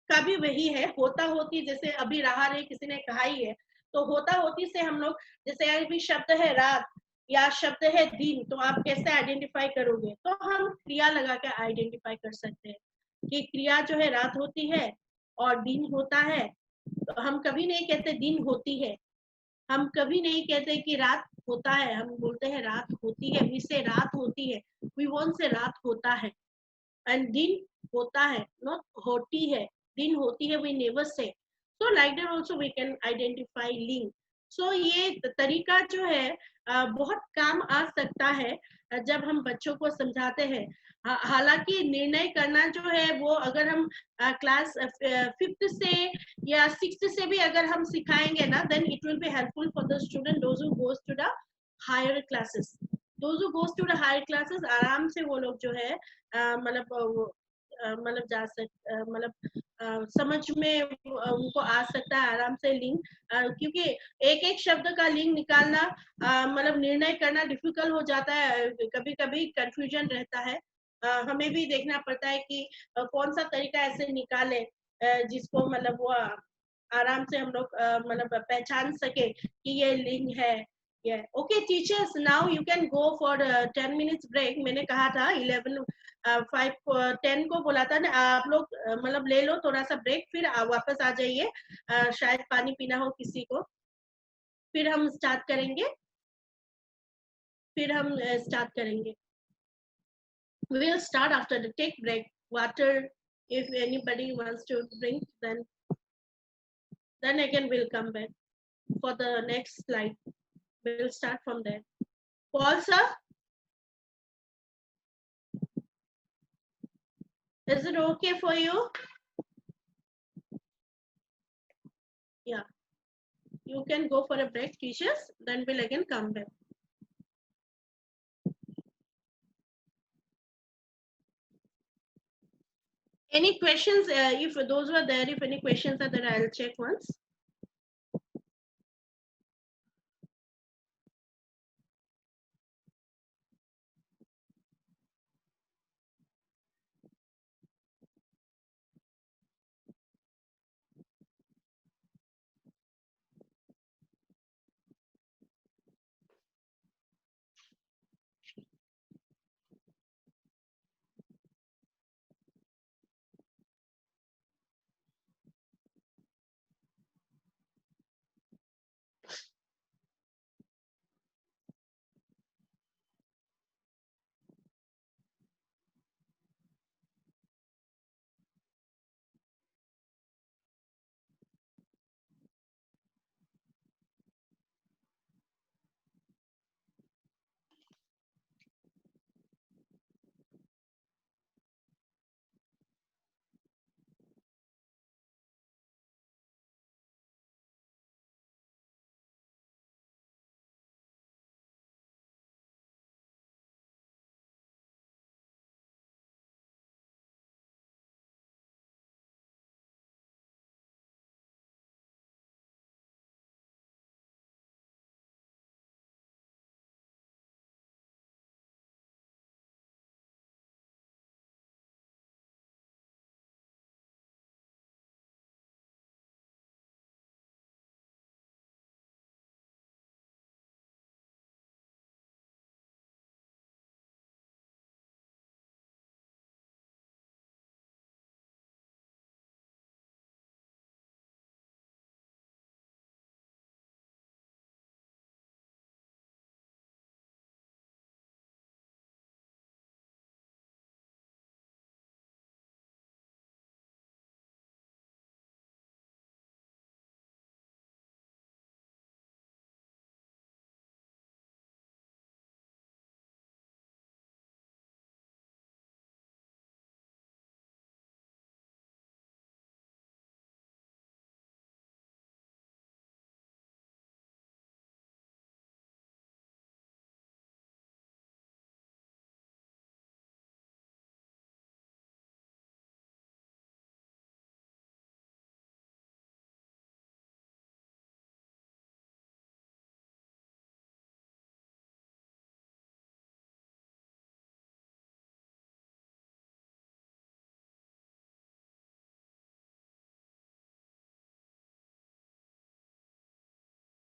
का भी वही है, होता होती, जैसे अभी रहा रे किसी ने कहा ही है, तो होता होती से हम लोग, जैसे अभी शब्द है रात या शब्द है दिन, तो आप कैसे आइडेंटिफाई करोगे? तो हम क्रिया लगा के आइडेंटिफाई कर सकते हैं कि क्रिया जो है रात होती है और दिन होता है। तो हम कभी नहीं कहते दिन होती है, हम कभी नहीं कहते कि रात होता है, हम बोलते हैं रात होती है। वी से रात होती है, वी वोंट से रात होता है। एंड दिन होता है, नॉट होती है। दिन होती है, we never say. so like that also we can identify link. so ये तरीका जो है बहुत काम आ सकता है जब हम बच्चों को समझाते हैं। हालांकि निर्णय करना जो है वो अगर हम क्लास 5th से या 6th से भी अगर हम सिखाएंगे ना, then it will be helpful for the student those who goes to the higher classes. those who goes to the higher classes आराम से वो लोग जो है मतलब जा मतलब समझ में उनको आ सकता है आराम से लिंक, क्योंकि एक एक शब्द का लिंक निकालना मतलब निर्णय करना डिफिकल्ट हो जाता है, कभी कभी कंफ्यूजन रहता है। हमें भी देखना पड़ता है कि कौन सा तरीका ऐसे निकाले जिसको मतलब वो आराम से हम लोग मतलब पहचान सके कि ये लिंग है Yeah. Okay, teachers, now you can go for 10 minutes break. मैंने कहा था 11 5 10 को बोला था ना, आप लोग मतलब ले लो थोड़ा सा ब्रेक, फिर वापस आ जाइए, शायद पानी पीना हो किसी को, फिर हम स्टार्ट करेंगे, फिर हम स्टार्ट करेंगे. We'll start after the take break. Water, if anybody wants to drink, then again we'll come back for the next slide. We'll start from there. Paul sir, is it okay for you? Yeah, you can go for a break, teachers, then we'll again come back. Any questions? If those were there, if any questions are there, I'll check once.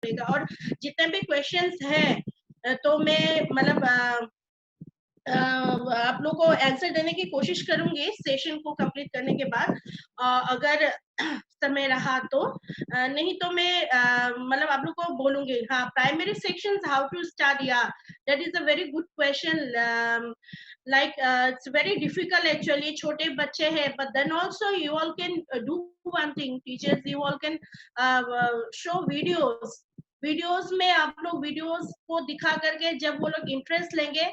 और जितने भी questions हैं तो मैं मतलब आप लोग को आंसर देने की कोशिश करूंगी सेशन को कंप्लीट करने के बाद, अगर समय रहा तो, नहीं तो मैं मतलब आप लोग को बोलूंगी. हाँ, primary sections how to start, या that is a very good question. like it's very difficult actually, छोटे बच्चे हैं, but then also you all can do one thing, teachers, you all can show videos में आप लोग videos को दिखा करके जब वो लोग इंटरेस्ट लेंगे,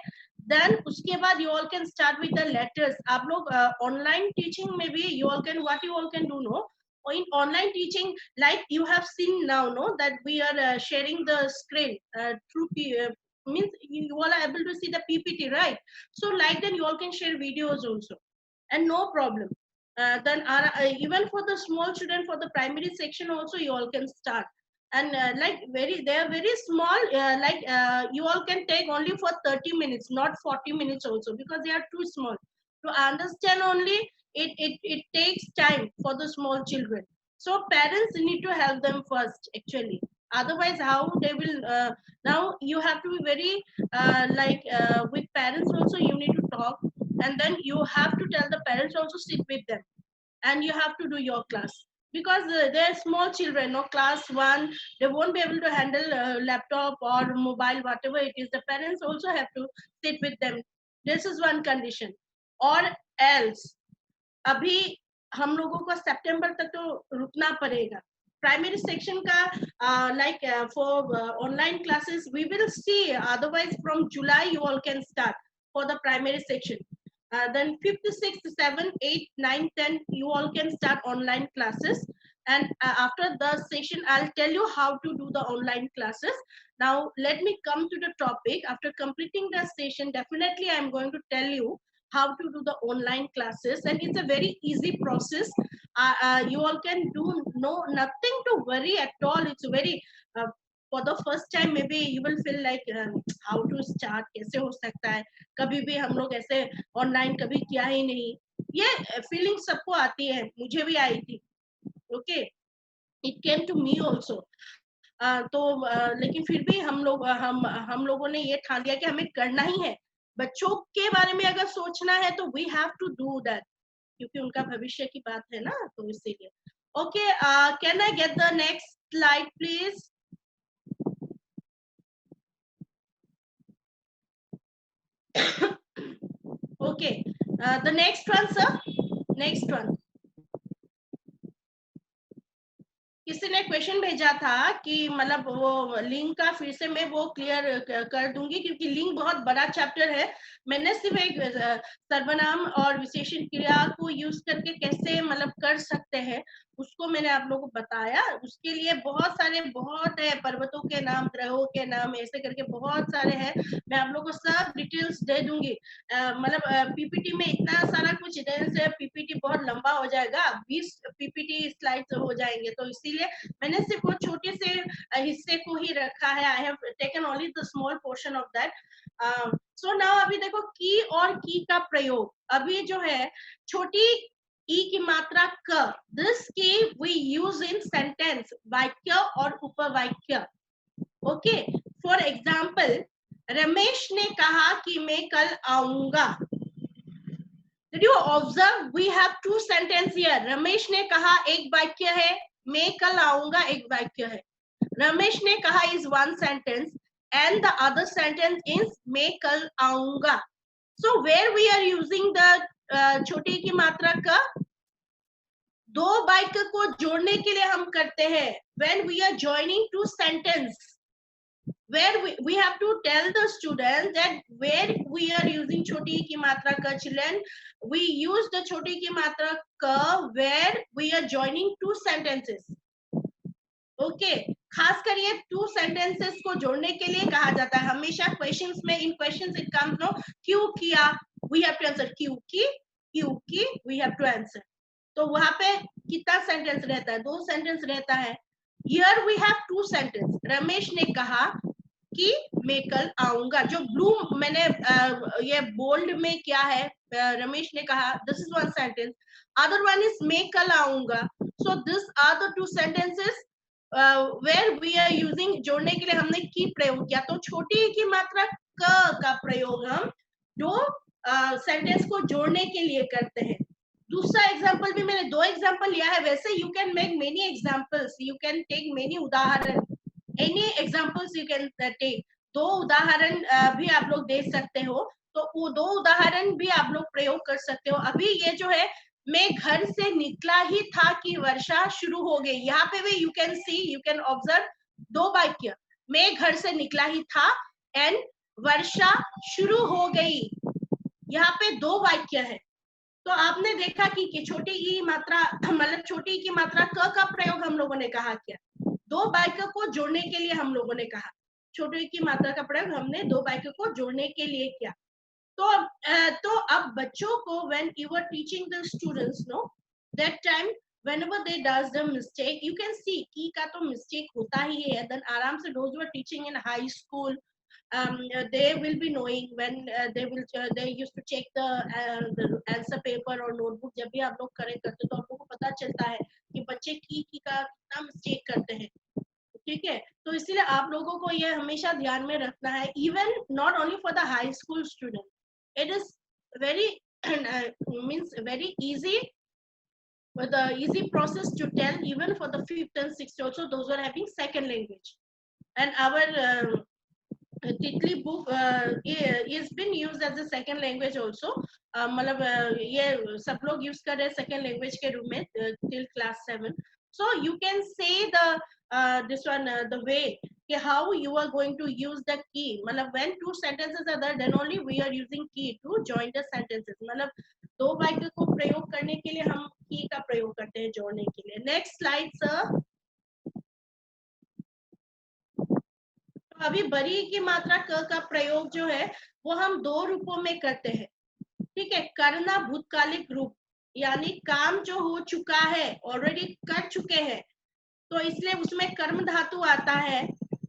देन उसके बाद you all can start with the letters. आप लोग ऑनलाइन टीचिंग में भी you all can, what you all can do no, or in online teaching, like you have seen now, no, that we are sharing the screen through means you all are able to see the PPT, right? So like then you all can share videos also, and no problem. Then even for the small children, for the primary section also you all can start, and like they are very small, like you all can take only for 30 minutes, not 40 minutes also, because they are too small to understand only. It takes time for the small children, so parents need to help them first actually. Otherwise, how they will? Now you have to be very with parents also. You need to talk, and then you have to tell the parents also, sit with them, and you have to do your class, because they're small children, no, class 1, they won't be able to handle laptop or mobile, whatever it is. The parents also have to sit with them. This is one condition. Or else, अभी हम लोगों को सितंबर तक तो रुकना पड़ेगा primary section का. For online classes we will see, otherwise from July you all can start for the primary section. Then 5th, 6th, 7th, 8th, 9th, 10th, you all can start online classes. And after the session, I'll tell you how to do the online classes. Now, let me come to the topic. After completing the session, definitely I'm going to tell you how to do the online classes, and it's a very easy process. You all can do, no, nothing to worry at all. It's very for the first time maybe you will feel like how to start, कैसे हो सकता है, कभी भी हम लोग ऐसे online कभी किया ही नहीं. ये फीलिंग सबको आती है, मुझे भी आई थी. Okay, it came to me also. लेकिन फिर भी हम लोगों ने ये ठान लिया कि हमें करना ही है. बच्चों के बारे में अगर सोचना है तो we have to do that, क्योंकि उनका भविष्य की बात है ना, तो इसीलिए. Okay, can I get the next slide please? Okay, the next one sir, next one. किसी ने क्वेश्चन भेजा था कि मतलब वो लिंक का फिर से मैं वो क्लियर कर दूंगी, क्योंकि लिंक बहुत बड़ा चैप्टर है. मैंने सिर्फ एक सर्वनाम और विशेषण क्रिया को यूज करके कैसे मतलब कर सकते हैं उसको मैंने आप लोगों को बताया. उसके लिए बहुत है, पर्वतों के नाम, ग्रहों के नाम, ऐसे करके बहुत सारे हैं. मैं आप लोगों को सब डिटेल्स दे दूंगी. मतलब पीपीटी में इतना सारा कुछ डिटेल्स है, पीपीटी बहुत लंबा हो जाएगा, 20 पीपीटी स्लाइड्स हो जाएंगे. तो इसीलिए मैंने सिर्फ वो छोटे से हिस्से को ही रखा है. I have taken only the small portion of that. So now अभी देखो की और की का प्रयोग. अभी जो है छोटी ई की मात्रा क, दिस की वी यूज इन सेंटेंस, वाक्य और उपवाक्य. ओके, फॉर एग्जाम्पल, रमेश ने कहा कि मैं कल आऊंगा. Did you observe? We have two sentences here. Ramesh ने कहा एक वाक्य है, मैं कल आऊंगा एक वाक्य है. रमेश ने कहा is one sentence and the other sentence is मैं कल आऊंगा. So where we are using the छोटी की मात्रा का, दो वाक्य को जोड़ने के लिए हम करते हैं. When we are joining two sentences, where we have to tell the student that where we are using choti ki matra ka. Children, we use the choti ki matra ka where we are joining two sentences. Okay, खासकर ये two sentences को जोड़ने के लिए कहा जाता है. हमेशा क्वेश्चंस में, इन क्वेश्चंस इट कम्स, नो, क्यों किया, वी हैव टू आंसर क्यों की, वी हैव टू आंसर. तो वहां पे कितना सेंटेंस रहता है? दो सेंटेंस रहता है. Here we have two sentence. Ramesh ने कहा कि मैं कल आऊंगा. जो ब्लू मैंने ये बोल्ड में क्या है, रमेश ने कहा, this is one sentence. Other one is मैं कल आऊंगा. So this are the two sentences where we are using. जोड़ने के लिए हमने की प्रयोग किया. तो छोटी की मात्रा क का प्रयोग हम दो सेंटेंस को जोड़ने के लिए करते हैं. दूसरा एग्जाम्पल भी मैंने दो एग्जाम्पल लिया है. वैसे you can make many examples, you can take many उदाहरण, any examples you can take. दो उदाहरण भी आप लोग दे सकते हो. तो वो दो उदाहरण भी आप लोग प्रयोग कर सकते हो. अभी ये जो है, मैं घर से निकला ही था कि वर्षा शुरू हो गई. यहाँ पे भी you can C, you can observe दो वाक्य. मैं घर से निकला ही था एंड वर्षा शुरू हो गई. यहाँ पे दो वाक्य है. तो आपने देखा कि छोटी की मात्रा मतलब छोटी की मात्रा क का प्रयोग हम लोगों ने कहा किया. दो वाक्य को जोड़ने के लिए हम लोगों ने कहा. छोटी की मात्रा का प्रयोग हमने दो वाक्य को जोड़ने के लिए किया. तो अब बच्चों को when you were teaching the students, no, that time whenever they does the mistake, you can see की का तो mistake होता ही है. Then आराम से those who are teaching in high school, they will be knowing when they used to check the answer paper or notebook. जब भी आप लोग करें करते तो आप लोगों को पता चलता है कि बच्चे की का कितना मिस्टेक करते हैं. ठीक है, तो इसलिए आप लोगों को ये हमेशा ध्यान में रखना है, even not only for the high school student, it is very means very easy, with the easy process to tell even for the 5th and 6th also, those who are having second language. And our Titli book is been used as a second language also. मतलब ये सब लोग use कर रहे हैं second language के रूप में till class 7. So you can say this one the way how you are going to use the key. मतलब when two sentences are there, then only we are using key to join the sentences. मतलब दो वाक्य को प्रयोग करने के लिए हम की का प्रयोग करते हैं जोड़ने के लिए. Next slide sir. अभी बरी की मात्रा क का प्रयोग जो है वो हम दो रूपों में करते हैं. ठीक है, करना भूतकालिक रूप, यानी काम जो हो चुका है, ऑलरेडी कर चुके हैं, तो इसलिए उसमें कर्म धातु आता है.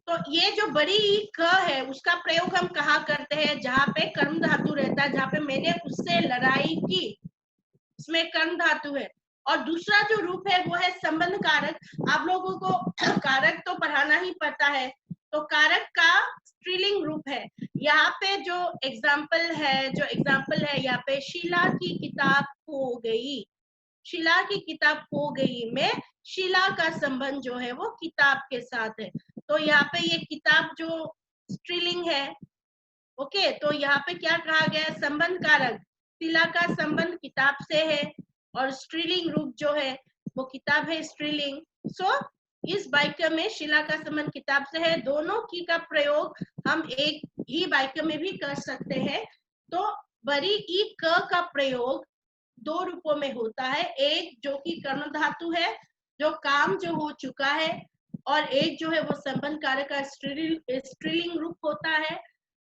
तो ये जो बड़ी क है उसका प्रयोग हम कहाँ करते हैं, जहाँ पे कर्म धातु रहता है, जहाँ पे मैंने उससे लड़ाई की, इसमें कर्म धातु है. और दूसरा जो रूप है वो है संबंध कारक. आप लोगों को कारक तो पढ़ाना ही पड़ता है, तो कारक का स्त्रीलिंग रूप है. यहाँ पे जो एग्जाम्पल है यहाँ पे शीला की किताब खो गई. शीला की किताब खो गई में शीला का संबंध जो है वो किताब के साथ है. तो यहाँ पे ये किताब जो स्त्रीलिंग है. ओके, तो यहाँ पे क्या कहा गया है, संबंध कारक. शीला का संबंध किताब से है और स्त्रीलिंग रूप जो है वो किताब है, स्त्रीलिंग. सो इस वाक्य में शीला का संबंध किताब से है. दोनों की का प्रयोग हम एक ही वाक्य में भी कर सकते हैं. तो बरी ई क का प्रयोग दो रूपों में होता है. एक जो कि कर्म धातु है, जो काम जो हो चुका है, और एक जो है वो संबंध कारक का स्त्रीलिंग रूप होता है.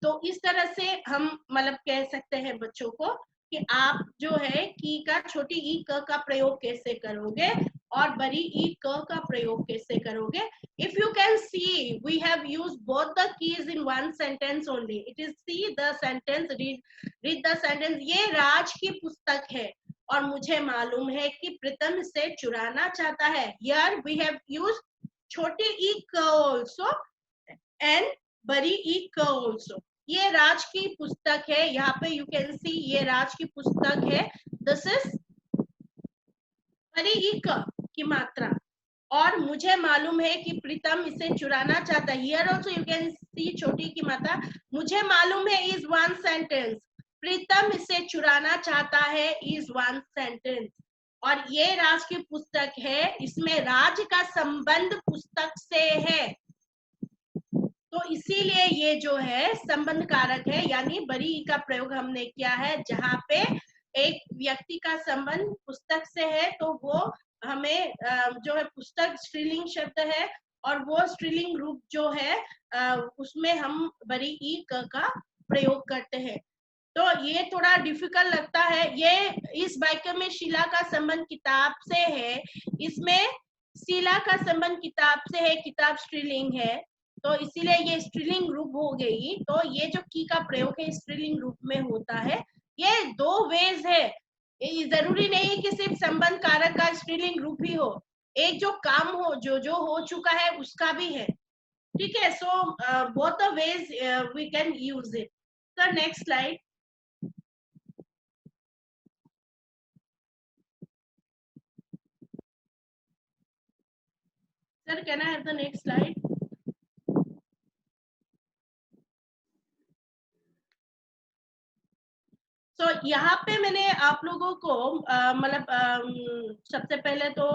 तो इस तरह से हम मतलब कह सकते हैं बच्चों को कि आप जो है की का छोटी ई क का प्रयोग कैसे करोगे और बड़ी ई क का प्रयोग कैसे करोगे. If you can see we have used both the keys in one sentence only. It is see the sentence, read the sentence. ये राज की पुस्तक है और मुझे मालूम है कि प्रीतम इसे चुराना चाहता है. हियर वी हैव यूज्ड छोटी ई क आल्सो एंड बड़ी ई क आल्सो. ये राज की पुस्तक है, यहाँ पे यू कैन सी ये राज की पुस्तक है. दिस इज बड़ी ई क की मात्रा. और मुझे मालूम है कि प्रीतम इसे चुराना चाहता है. हियर आल्सो यू कैन सी छोटी की मात्रा. मुझे मालूम है इज वन सेंटेंस, प्रीतम इसे चुराना चाहता है इज वन सेंटेंस. और ये राज की पुस्तक है, इसमें राज का संबंध पुस्तक से है, तो इसीलिए ये जो है संबंध कारक है. यानी बड़ी का प्रयोग हमने किया है जहाँ पे एक व्यक्ति का संबंध पुस्तक से है, तो वो हमें जो है पुस्तक स्त्रीलिंग शब्द है और वो स्त्रीलिंग रूप जो है उसमें हम बड़ी ई क का प्रयोग करते हैं. तो ये थोड़ा डिफिकल्ट लगता है. ये इस वाक्य में शीला का संबंध किताब से है, इसमें शीला का संबंध किताब से है, किताब स्त्रीलिंग है, तो इसीलिए ये स्त्रीलिंग रूप हो गई. तो ये जो की का प्रयोग है स्त्रीलिंग रूप में होता है. ये दो वेज है, ये जरूरी नहीं कि सिर्फ संबंध कारक का स्त्रीलिंग रूप ही हो, एक जो काम हो जो हो चुका है उसका भी है. ठीक है, so both the ways we can use it. Sir next slide. Sir can I have the next slide. तो यहाँ पे मैंने आप लोगों को मतलब सबसे पहले तो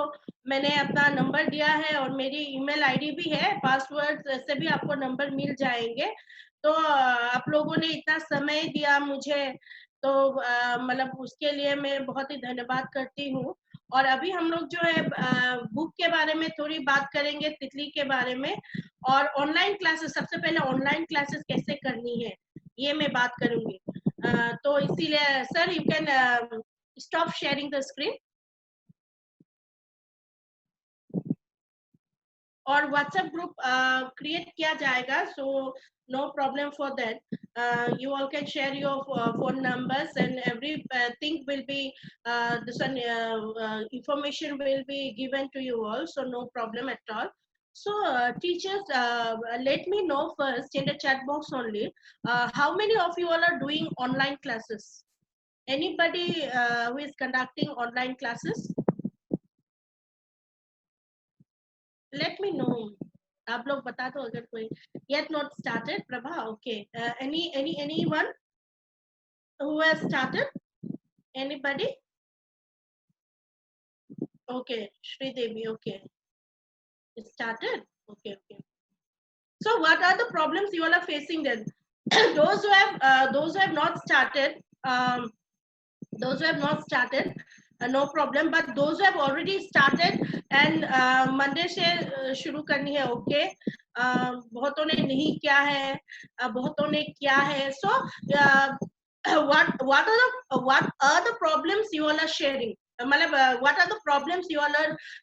मैंने अपना नंबर दिया है और मेरी ईमेल आईडी भी है, पासवर्ड से भी आपको नंबर मिल जाएंगे. तो आप लोगों ने इतना समय दिया मुझे, तो मतलब उसके लिए मैं बहुत ही धन्यवाद करती हूँ. और अभी हम लोग जो है बुक के बारे में थोड़ी बात करेंगे, तितली के बारे में, और ऑनलाइन क्लासेस. सबसे पहले ऑनलाइन क्लासेस कैसे करनी है ये मैं बात करूंगी. तो इसीलिए sir you can stop sharing the screen. और व्हाट्सएप ग्रुप क्रिएट किया जाएगा, सो no problem for that. You all can share your phone numbers and everything will be this one information will be given to you all, so no problem at all. So teachers, let me know first in the chat box only, how many of you all are doing online classes? Anybody who is conducting online classes? Let me know. आप लोग बता दो अगर कोई yet not started. Prabha, okay. Anyone who has started? Anybody? Okay, Shri Devi. Okay, it started. Okay, okay. So what are the problems you all are facing then? Those who have not started, those who have not started, no problem. But those who have already started and Monday से शुरू करनी है, okay. बहुतों ने नहीं किया है, बहुतों ने किया है. So what are the problems you all are sharing? What are the problems you all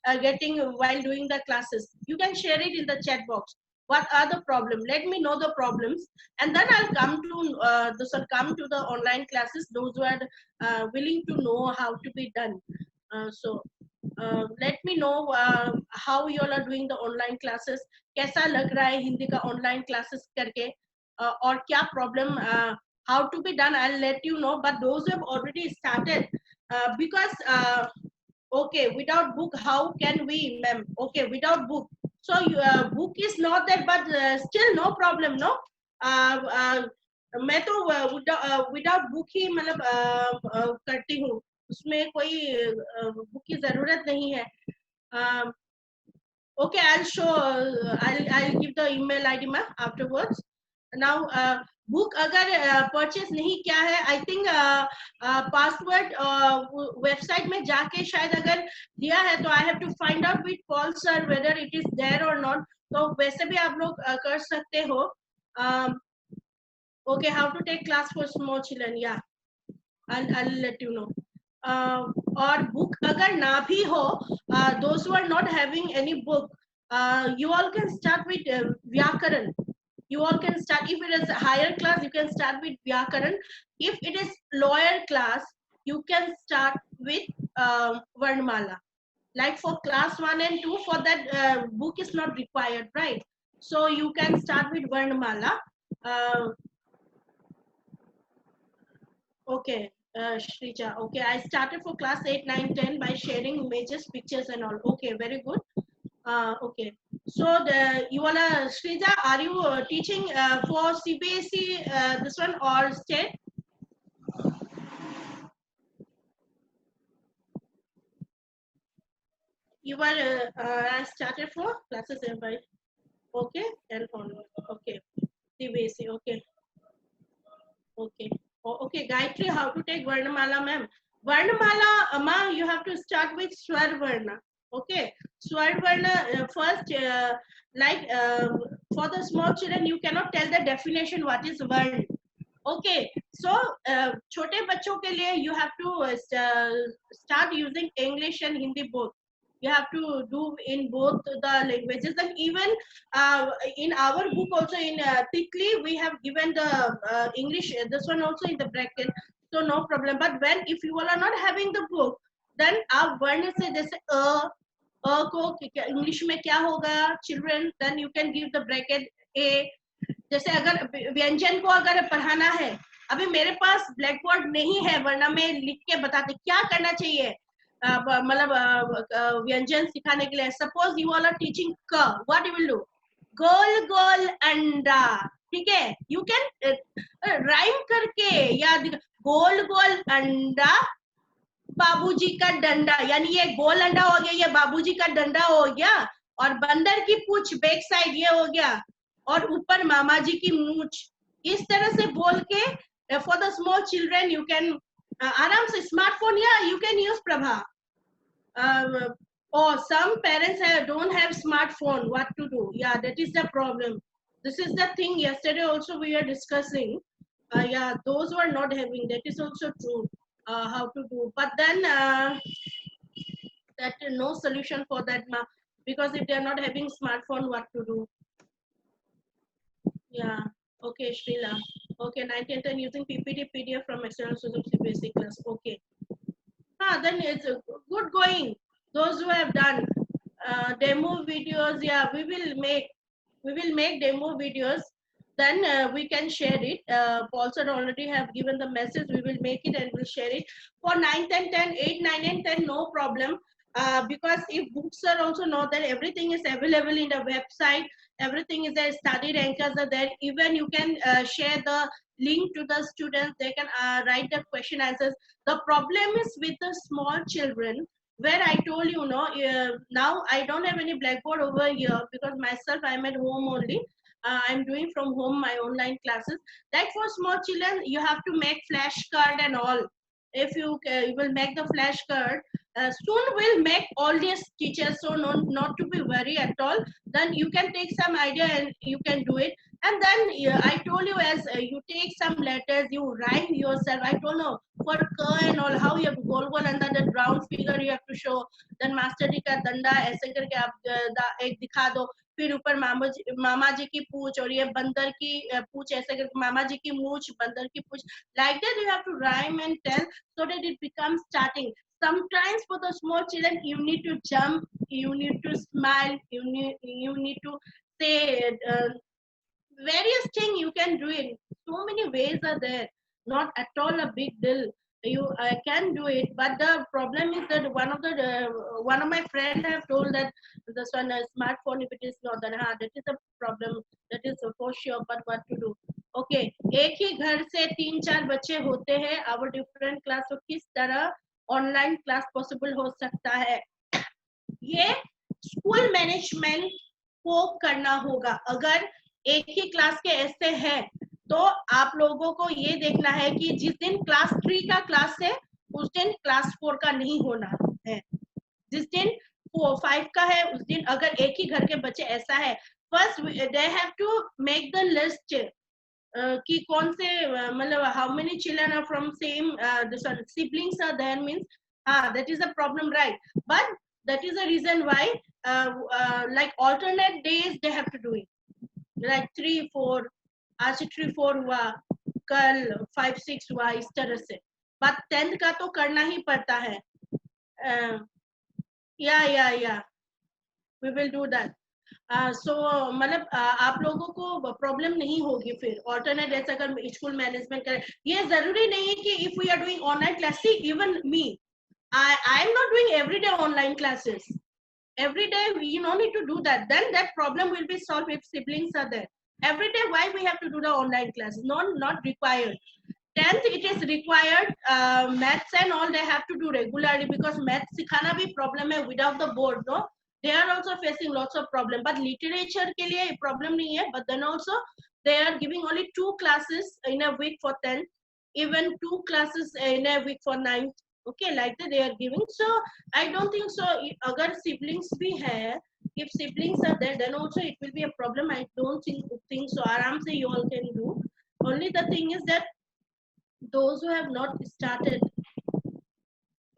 are getting while doing the classes? You can share it in the chat box. What are the problems? Let me know the problems, and then I'll come to the online classes. Those who are willing to know how to be done. So let me know how you all are doing the online classes. कैसा लग रहा है हिंदी का online classes करके, और क्या problem, how to be done, I'll let you know. But those who have already started, because okay, without book how can we, ma'am? Okay, without book, so book is not there, but still no problem, no. मैं तो without book ही मतलब करती हूँ, उसमें कोई book की जरूरत नहीं है. Okay, I'll show. I'll give the email ID ma afterwards. Now book अगर purchase नहीं किया है, I think password website में जाके शायद अगर दिया है तो I have to find out with Paul sir whether it is there or not. तो वैसे भी आप लोग कर सकते हो. Okay, how to take class for small children? Yeah, I'll let you know. और book अगर ना भी हो, those who are not having any book, you all can start with Vyakaran. You all can start, if it is a higher class, you can start with Vyakaran. If it is lower class, you can start with Varnamala. Like for class 1 and 2, for that book is not required, right? So you can start with Varnamala. Okay, Shrija. Okay, I started for class 8, 9, 10 by sharing images, pictures and all. Okay, very good. Okay. So you wanna, Shrija, are you teaching for CBSE this one or state? You were I started for classes by, okay, and on. Okay, CBSE. Okay, okay. Oh, okay, Gayatri, how to take Varnamala, ma'am? Varnamala, ma, you have to start with Swar Varna. Okay, Swar Varna first, like for the small children, you cannot tell the definition what is Varn. Okay, so छोटे बच्चों के लिए you have to start using English and Hindi both. You have to do in both the languages, and even in our book also in Tikli we have given the English, this one also in the bracket, so no problem. But when if you all are not having the book, then आप वर्ण से जैसे को English में क्या होगा children, then you can give the bracket a. जैसे अगर व्यंजन को अगर पढ़ाना है, अभी मेरे पास ब्लैक बोर्ड नहीं है, वरना मैं लिख के बताती क्या करना चाहिए, मतलब व्यंजन सिखाने के लिए. Suppose you all are teaching क, व्हाट यू विल डू, गोल गोल अंडा, ठीक है, यू कैन राइम करके याद, गोल गोल अंडा बाबूजी का डंडा, यानी ये गोल अंडा हो गया, ये बाबूजी का डंडा हो गया, और बंदर की पूंछ बैक साइड ये हो गया, और ऊपर मामा जी की मूंछ. इस तरह से बोल के for the small children you can आराम से स्मार्टफोन या you can use Prabha. Or some parents don't have smartphone, what to do? Yeah, that is the problem. This is the thing yesterday also we were discussing. Yeah, those who are not having, that is also true. How to do, but then that no solution for that, because if they are not having smartphone, what to do? Yeah. Okay, Shrila. Okay, 1910 using PPT PDF from external source of CBSE class. Okay. Then it's good going. Those who have done. demo videos, yeah, we will make demo videos. Then we can share it. Paul sir already have given the message. We will make it and we'll share it for 9, 10, 10, 8, 9, and 10. No problem. Because if books are also know that everything is available in the website, everything is there. Study rankers are there. Even you can share the link to the students. They can write the question answers. The problem is with the small children, where I told you, no, now I don't have any blackboard over here because myself I'm at home only. I'm doing from home my online classes. Like for small children, you have to make flashcard and all. If you will make the flashcard, soon we'll make all these teachers, so not to be worried at all. Then you can take some idea and you can do it. And then I told you, as you take some letters, you rhyme yourself. I don't know for k and all how you have to गोल गोल अंदर that round figure you have to show. Then master जी का डंडा ऐसे करके आप एक दिखा दो. फिर ऊपर मामा जी की पूछ, और ये बंदर की पूछ ऐसे करके मामा जी की मूछ, बंदर की पूछ. Like that you have to rhyme and tell so that it becomes starting. Sometimes for the small children you need to jump, you need to smile, you need to say various thing you can do it. So many ways are there, not at all a big deal. You can do it, but the problem is that one of my friend have told that this one smartphone, if it is not then that is a problem, that is for sure. But what to do? Okay, एक ही घर से 3-4 बच्चे होते हैं. Our different class, तो किस तरह online class possible हो सकता है? ये स्कूल मैनेजमेंट को करना होगा. अगर एक ही क्लास के ऐसे हैं तो आप लोगों को ये देखना है कि जिस दिन क्लास 3 का क्लास है उस दिन क्लास 4 का नहीं होना है. जिस दिन 5 का है उस दिन अगर एक ही घर के बच्चे ऐसा है, first they have to make the list कि कौन से मतलब how many children are from same siblings are there means हाँ that is a problem right. But that is the reason why like alternate days they have to do it, like 3-4, आज 3-4 हुआ, कल 5-6 हुआ, इस तरह से. but 10th का तो करना ही पड़ता है. या we will do that. so मतलब आप लोगों को प्रॉब्लम नहीं होगी फिर ऑल्टरनेट जैसा अगर स्कूल मैनेजमेंट करें. ये जरूरी नहीं है कि if we are doing online class, even me I am not doing everyday online classes. Every day you no need to do that. Then that problem will be solved if siblings are there. Every day why we have to do the online classes? Not required. 10th it is required. Maths and all they have to do regularly because maths सिखाना भी problem है without the board. No, they are also facing lots of problem. But literature के लिए problem नहीं है. But then also they are giving only 2 classes in a week for 10th, even 2 classes in a week for 9th. Okay, like that they are giving. So I don't think so. Agar siblings bhi hai, if siblings are there, then also it will be a problem. I don't think so. Aram se you all can do. Only the thing is that those who have not started.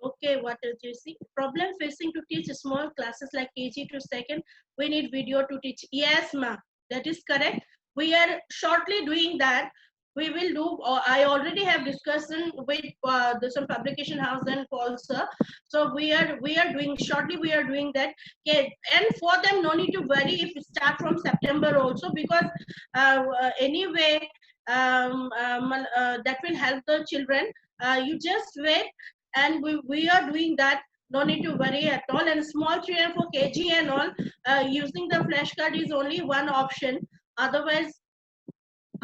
Okay, what else you see? Problem facing to teach small classes like KG to second. We need video to teach. Yes, ma, that is correct. We are shortly doing that. We will do. I already have discussion with some publication house and Paul sir. So we are doing shortly. We are doing that. Okay, and for them, no need to worry if we start from September also because anyway that will help the children. You just wait, and we are doing that. No need to worry at all. And small children for KG and all, using the flashcard is only one option.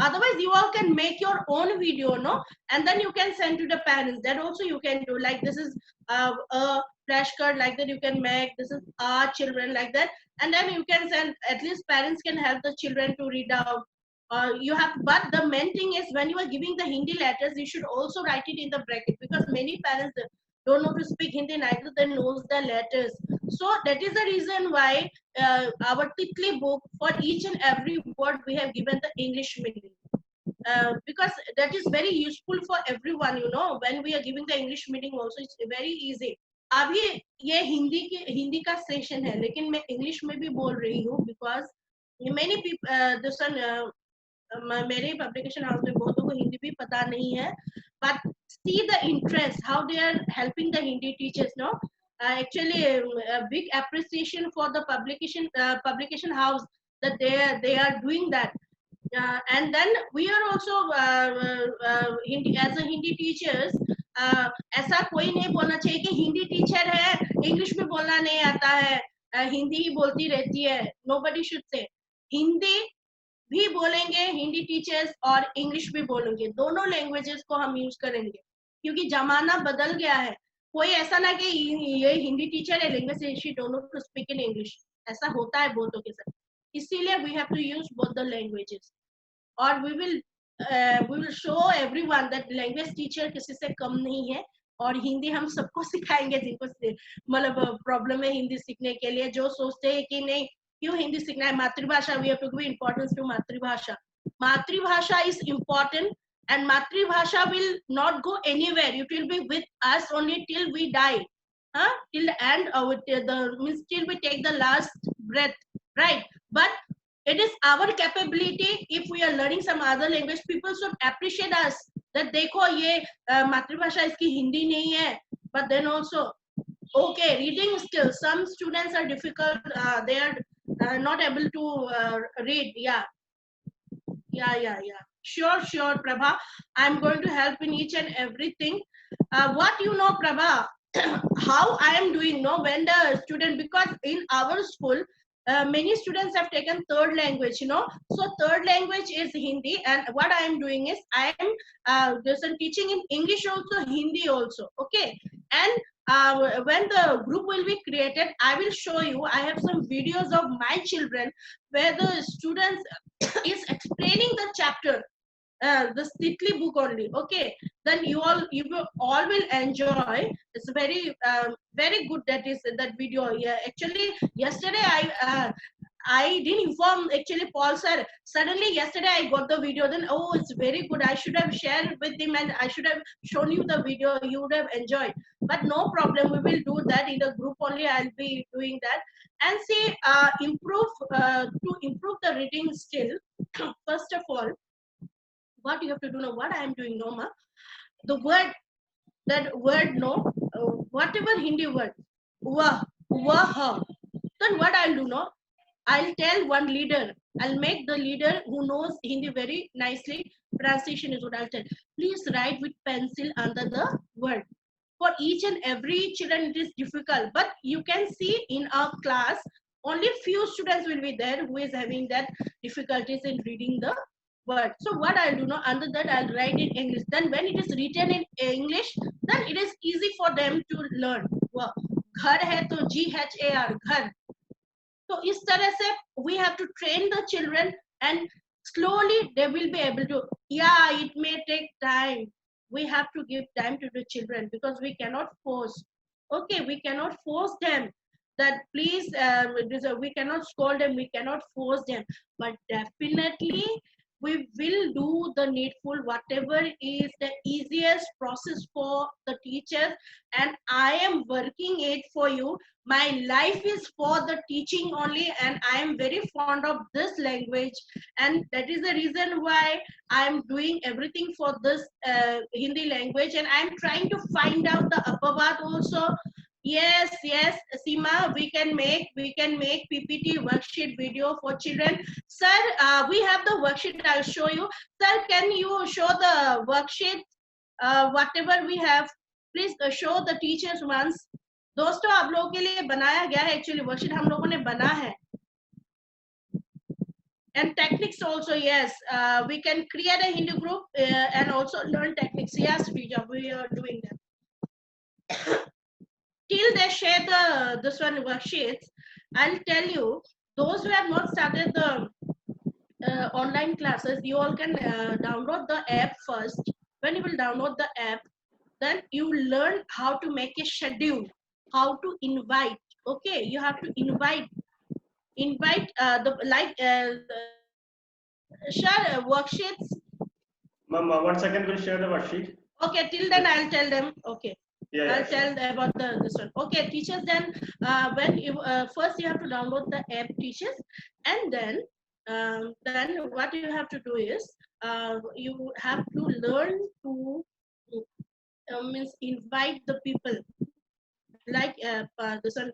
Otherwise you all can make your own video, no, and then you can send to the parents. That also you can do. Like this is a flashcard like that you can make. This is our children like that, and then you can send. At least parents can help the children to read out. You have, but the main thing is when you are giving the Hindi letters, you should also write it in the bracket because many parents don't know to speak Hindi, neither they knows the letters. So that is the reason why our Titli book, for each and every word we have given the English meaning. Because that is very useful for everyone, you know. When we are giving the English meaning also, it's very easy. अभी ये हिंदी का session है, लेकिन मैं English में भी बोल रही हूँ because many people मेरे पब्लिकेशन हाउस में बहुतों को हिंदी भी पता नहीं है, but see the interest how they are helping the Hindi teachers, no. actually a big appreciation for the publication house that they are doing that. And then we are also Hindi, as a Hindi teachers, ऐसा कोई नहीं बोलना चाहिए कि Hindi teacher है English में बोलना नहीं आता है, हिंदी ही बोलती रहती है. Nobody should say. हिंदी भी बोलेंगे हिंदी टीचर्स और इंग्लिश भी बोलेंगे, दोनों लैंग्वेजेस को हम यूज करेंगे क्योंकि जमाना बदल गया है. कोई ऐसा ना कि ये हिंदी टीचर है language she don't know to speak in English, ऐसा होता है बहुतों के साथ. इसीलिए we have to use both the languages. और we will show everyone that language teacher किसी से कम नहीं है और हिंदी हम सबको सिखाएंगे जिनको मतलब प्रॉब्लम है हिंदी सीखने के लिए, जो सोचते हैं कि नहीं क्यों हिंदी सीखना है, मातृभाषा, we have to give importance to मातृभाषा. मातृभाषा इज important and मातृभाषा will not go anywhere, it will be with us only till we die, till the end of the means till we take the last breath, right? But it is our capability. If we are learning some other language, people should appreciate us that देखो ये मातृभाषा इसकी हिंदी नहीं है. But then also, okay, reading skills, some students are difficult, they are not able to read. Yeah, sure Prabha, I'm going to help in each and everything. What you know Prabha, how I am doing, no, when the student, because in our school many students have taken third language, so third language is Hindi, and what I am doing is I am just teaching in English also, Hindi also, okay. And when the group will be created, I will show you, I have some videos of my children where the students is explaining the chapter, the Stitli book only, okay. Then you all will enjoy. It's very good, that is that video. Yeah, actually yesterday I didn't inform actually Paul sir, suddenly yesterday I got the video, then oh it's very good, I should have shared with him and I should have shown you the video, you would have enjoyed. But no problem, we will do that in the group only, I'll be doing that. And see, to improve the reading skill, first of all, what you have to do now, what I am doing now, the word, that word, no, whatever Hindi word, wah, then what I'll do now, I'll tell one leader, I'll make the leader who knows Hindi very nicely, pronunciation is what I'll tell. Please write with pencil under the word. For each and every children it is difficult, but you can see in our class, only few students will be there who is having that difficulties in reading the word. So what I'll do now, under that I'll write in English. Then when it is written in English, then it is easy for them to learn. घर है तो GHAR, घर. So इस तरह से we have to train the children, and slowly they will be able to. Yeah, it may take time. We have to give time to the children because we cannot force. Okay, we cannot force them that please, we cannot scold them, we cannot force them, but definitely we will do the needful, whatever is the easiest process for the teachers, and I am working it for you. My life is for the teaching only, and I am very fond of this language, and that is the reason why I am doing everything for this Hindi language, and I am trying to find out the Apavad also. Yes, Seema, we can make PPT worksheet video for children. Sir, we have the worksheet, I'll show you. Sir, can you show the worksheet, whatever we have? Please show the teachers once. दोस्तों आप लोगों के लिए बनाया गया है, actually worksheet हम लोगों ने बना है. And techniques also, yes, we can create a Hindi group and also learn techniques. Yes, Rija, we are doing that. Till they share this one worksheets, I'll tell you, those who have not started the online classes, you all can download the app first. When you will download the app, then you learn how to make a schedule, how to invite. Okay, you have to invite share worksheets. Ma'am, 1 second, we'll share the worksheet. Okay, till then I'll tell them. Okay. Yeah, I'll tell about this one. Okay, teachers, then when you first you have to download the app, teachers, and then what you have to do is you have to learn to means invite the people. like this one,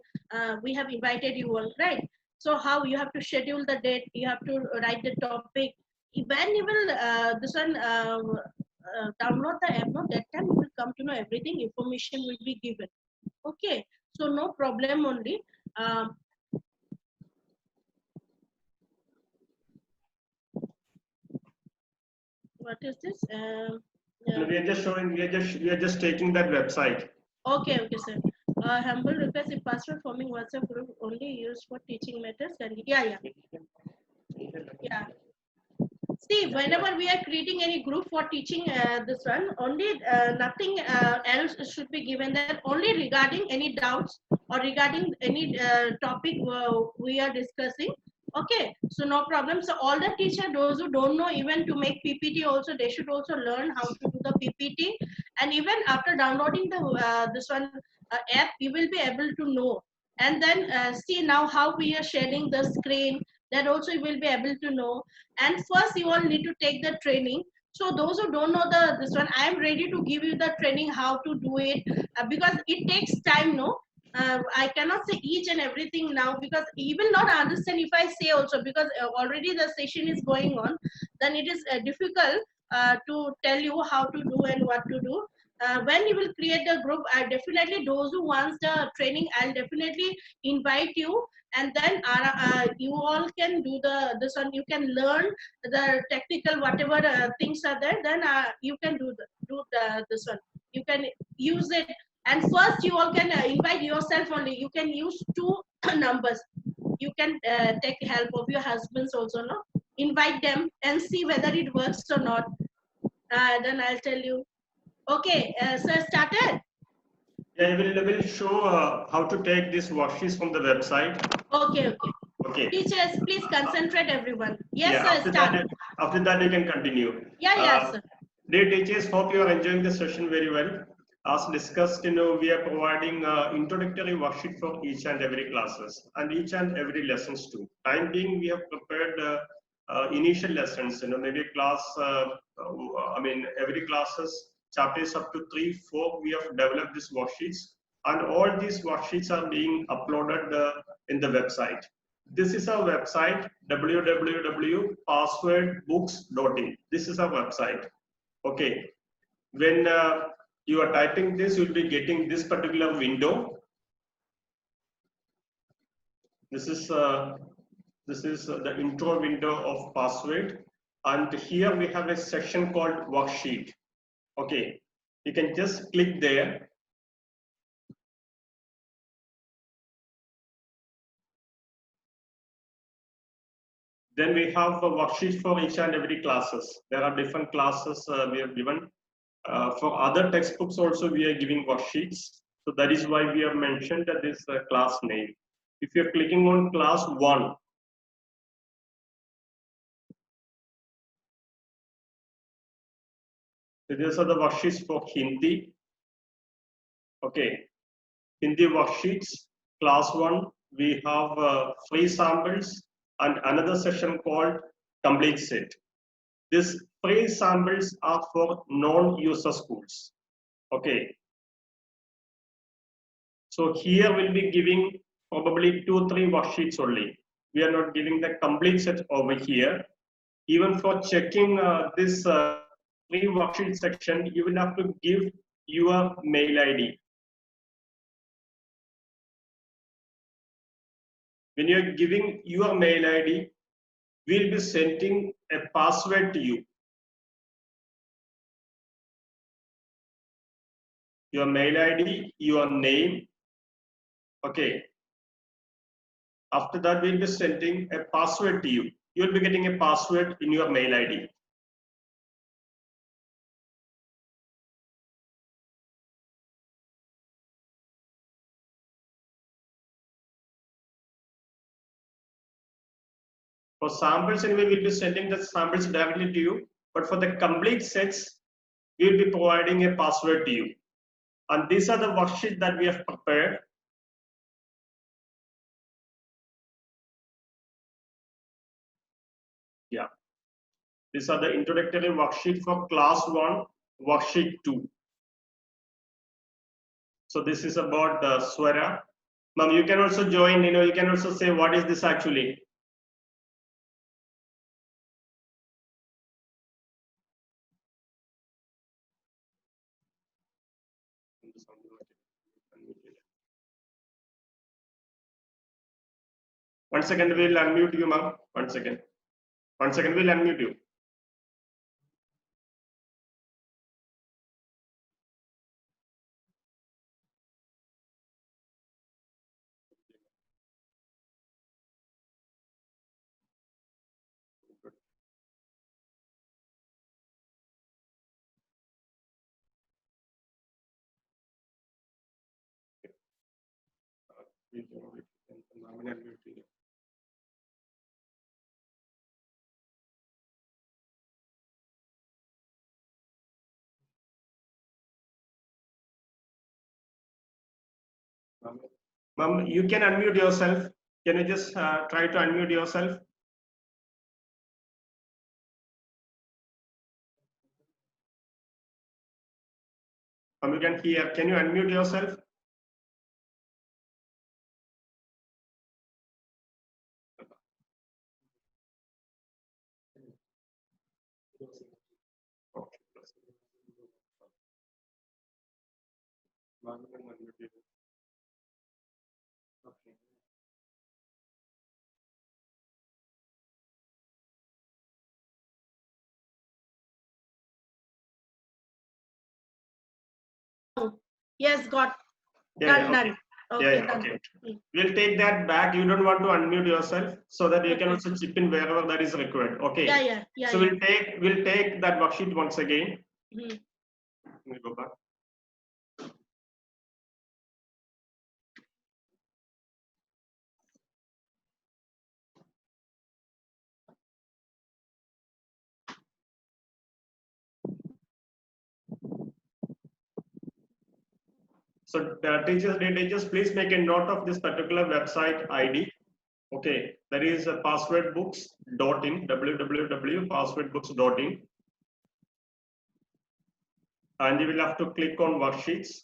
we have invited you all, right? So how you have to schedule the date, you have to write the topic. When you will this one download the app, no, that time you will come to know everything. Information will be given. Okay, so no problem only. Um, what is this? No, we are just showing. We are just taking that website. Okay, okay, sir. Humble request if password forming WhatsApp group only used for teaching matters. And yeah. Yeah. See, whenever we are creating any group for teaching this one, only nothing else should be given there. Only regarding any doubts or regarding any topic we are discussing. Okay, so no problem. So all the teacher, those who don't know even to make PPT, also they should also learn how to do the PPT. And even after downloading the this one app, you will be able to know. And then see now how we are sharing the screen. That also you will be able to know. And first you all need to take the training. So those who don't know the this one, I am ready to give you the training how to do it, because it takes time, no. I cannot say each and everything now, because you will not understand if I say also, because already the session is going on. Then it is difficult to tell you how to do and what to do. When you will create the group, I definitely, those who wants the training, I'll definitely invite you. And then you all can do the this one, you can learn the technical whatever things are there. Then you can this one, you can use it. And first you all can invite yourself only. You can use two numbers. You can take help of your husbands also, no. Invite them and see whether it works or not. Then I'll tell you. Okay, sir, started. Yeah, we will show how to take these worksheets from the website. Okay, okay. Okay. Teachers, please concentrate, everyone. Yes, Yeah. sir, start. After that, you can continue. Yeah, sir. Dear teachers, hope you are enjoying the session very well. As discussed, we are providing introductory worksheet for each and every classes and each and every lessons too. Time being, we have prepared initial lessons. Maybe class. Every classes chapters up to 3, 4. We have developed these worksheets, and all these worksheets are being uploaded in the website. This is our website, www.passwordbooks.in. This is our website. Okay, when you are typing this, you'll be getting this particular window. This is the intro window of Password, and here we have a section called worksheet. Okay, you can just click there. Then we have a worksheet for each and every classes. There are different classes we have given. For other textbooks also we are giving worksheets. So that is why we have mentioned that this class name. If you are clicking on class 1, so these are the worksheets for Hindi. Okay, Hindi worksheets, class 1, we have free samples and another session called complete set. These free samples are for non-user schools. Okay. So here we'll be giving probably 2-3 worksheets only. We are not giving the complete set over here. Even for checking this free worksheet section, you will have to give your mail ID. When you are giving your mail ID, we'll be sending a password to you. Your mail ID, your name. Okay. After that, we'll be sending a password to you. You'll be getting a password in your mail ID. For samples, anyway, we'll be sending the samples directly to you. But for the complete sets, we'll be providing a password to you. And these are the worksheets that we have prepared. Yeah. These are the introductory worksheet for class 1, worksheet 2. So this is about the swara. Ma'am, you can also join, you can also say what is this actually. One second, we'll unmute you, ma'am. One second, we'll unmute you. Ma'am, you can unmute yourself. Can you just try to unmute yourself? Ma'am, you can hear. Can you unmute yourself? Okay. Yes, got Yeah, done. okay. Okay, Yeah, done. okay. We'll take that back. You don't want to unmute yourself so that you can Okay. also chip in wherever that is required. Okay. Yeah. So we'll take that worksheet once again. Mhm. Let me go back. So teachers, please make a note of this particular website ID. Okay, that is passwordbooks.in, www.passwordbooks.in. And you will have to click on worksheets.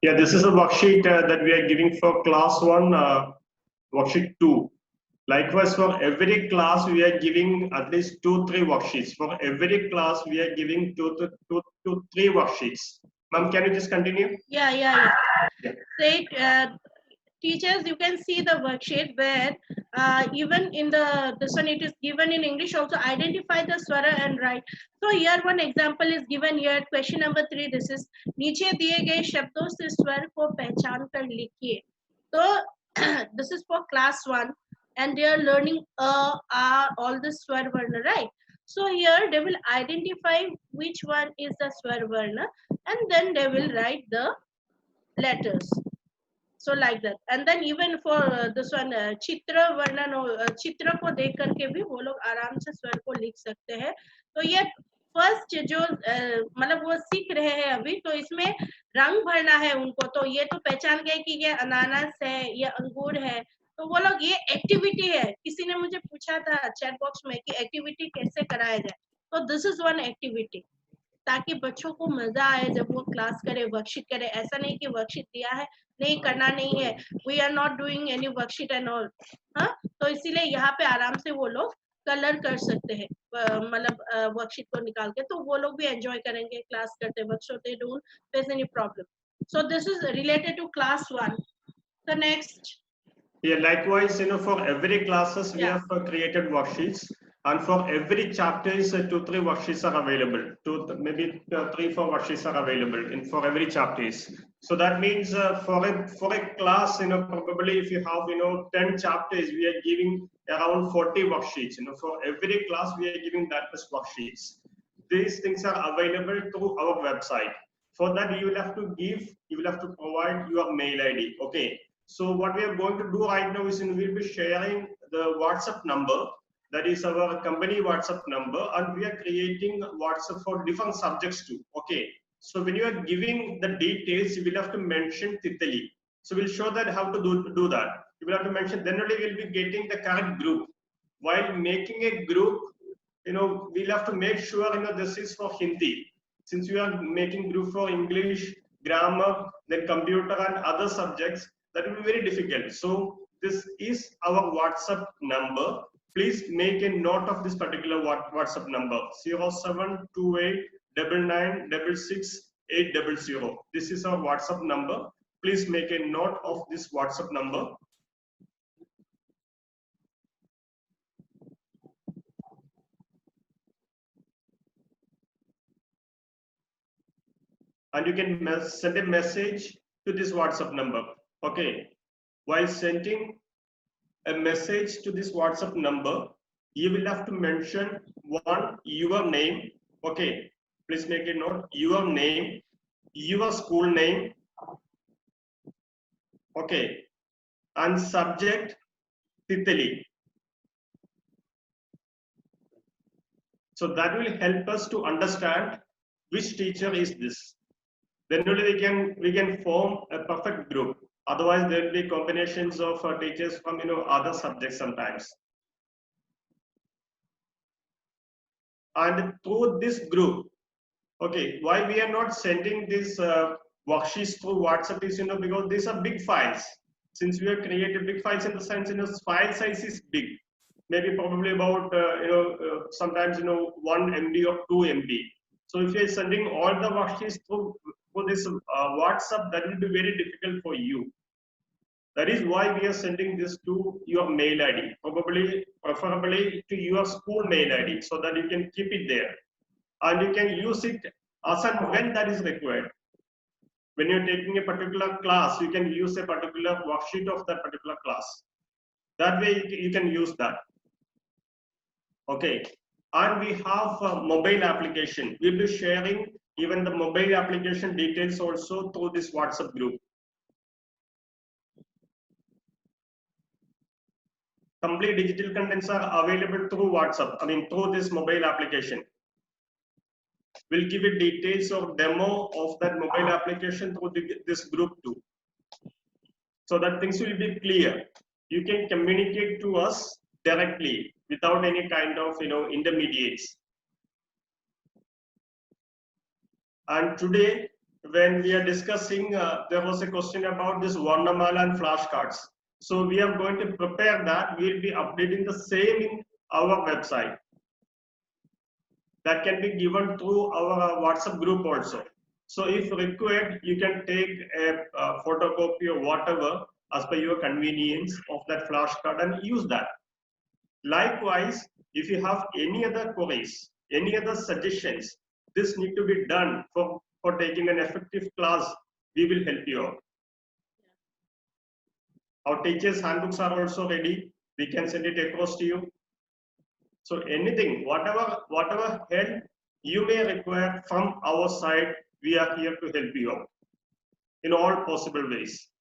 Yeah, this is a worksheet that we are giving for class 1, worksheet 2. Likewise, for every class, we are giving at least 2-3 worksheets. For every class, we are giving 2-3 worksheets. Ma'am, can you just continue? Yeah. Say, teachers, you can see the worksheet where even in this one it is given in English also, identify the swara and write. So here one example is given here, question number 3. This is नीचे दिए गए शब्दों से स्वर को पहचान कर लिखिए. So this is for class 1 and they are learning all the swar varna, right? So here they will identify which one is the swar varna and then they will write the letters. So like that, and then even for this one चित्र वर्णन चित्र को देख करके भी वो लोग आराम से स्वर को लिख सकते हैं. तो ये फर्स्ट जो मतलब वो सीख रहे हैं अभी, तो इसमें रंग भरना है उनको. तो ये तो पहचान गए कि ये अनानास है, ये अंगूर है, तो वो लोग ये एक्टिविटी है, किसी ने मुझे पूछा था चैट बॉक्स में कि एक्टिविटी कैसे कराया जाए, तो दिस इज वन एक्टिविटी, ताकि बच्चों को मजा आए जब वो क्लास करे, वर्कशीट करे। ऐसा नहीं कि वर्कशीट दिया है नहीं करना नहीं है, we are not doing any worksheet and all. हाँ, तो इसीलिए यहाँ पे आराम से वो लोग कलर कर सकते हैं, मतलब वर्कशीट को निकाल के, तो वो लोग भी एंजॉय करेंगे क्लास करते वक्त, so they don't face any problem. So this is related to class 1। The next, Yeah, likewise, for every classes we yeah, have created worksheets, and for every chapters, 2-3 worksheets are available. Maybe 3-4 worksheets are available in for every chapters. So that means for a class, probably if you have 10 chapters, we are giving around 40 worksheets. For every class we are giving that much worksheets. These things are available through our website. For that you will have to provide your mail ID. Okay. So what we are going to do right now is we'll be sharing the WhatsApp number, that is our company WhatsApp number, and we are creating WhatsApp for different subjects too. Okay. So when you are giving the details, you will have to mention Tithali. So we'll show that how to do that. You will have to mention, then only we'll be getting the correct group. While making a group, we'll have to make sure, this is for Hindi. Since we are making group for English, grammar, then computer and other subjects, that will be very difficult. So this is our WhatsApp number. Please make a note of this particular WhatsApp number, 0728996680. This is our WhatsApp number. Please make a note of this WhatsApp number. And you can send a message to this WhatsApp number. Okay. While sending a message to this WhatsApp number, you will have to mention your name. Okay, please make a note, your name, your school name, okay, and subject Tithali. So that will help us to understand which teacher is this. Then only we can form a perfect group. Otherwise there will be combinations of teachers from other subjects sometimes. And through this group, okay, why we are not sending this worksheets through WhatsApp is because these are big files. Since we have created big files, in the sense file size is big, maybe probably about sometimes 1 MB or 2 MB. So if you are sending all the worksheets through this WhatsApp, that will be very difficult for you. That is why we are sending this to your mail ID, preferably to your school mail ID, so that you can keep it there and you can use it as and when that is required. When you're taking a particular class, you can use a particular worksheet of that particular class. That way you can use that. Okay. And we have a mobile application. We'll be sharing even the mobile application details also through this WhatsApp group. Complete digital contents are available through WhatsApp, through this mobile application. We'll give you details or demo of that mobile application through this group too, so that things will be clear. You can communicate to us directly without any kind of intermediates. And today, when we are discussing, there was a question about this Varnamala and flashcards. So we are going to prepare that. We'll be updating the same in our website. That can be given through our WhatsApp group also. So if required, you can take a photocopy or whatever as per your convenience of that flashcard and use that. Likewise, if you have any other queries, any other suggestions, this need to be done for taking an effective class, we will help you out. Our teachers' handbooks are also ready. We can send it across to you. So anything, whatever help you may require from our side, we are here to help you out in all possible ways.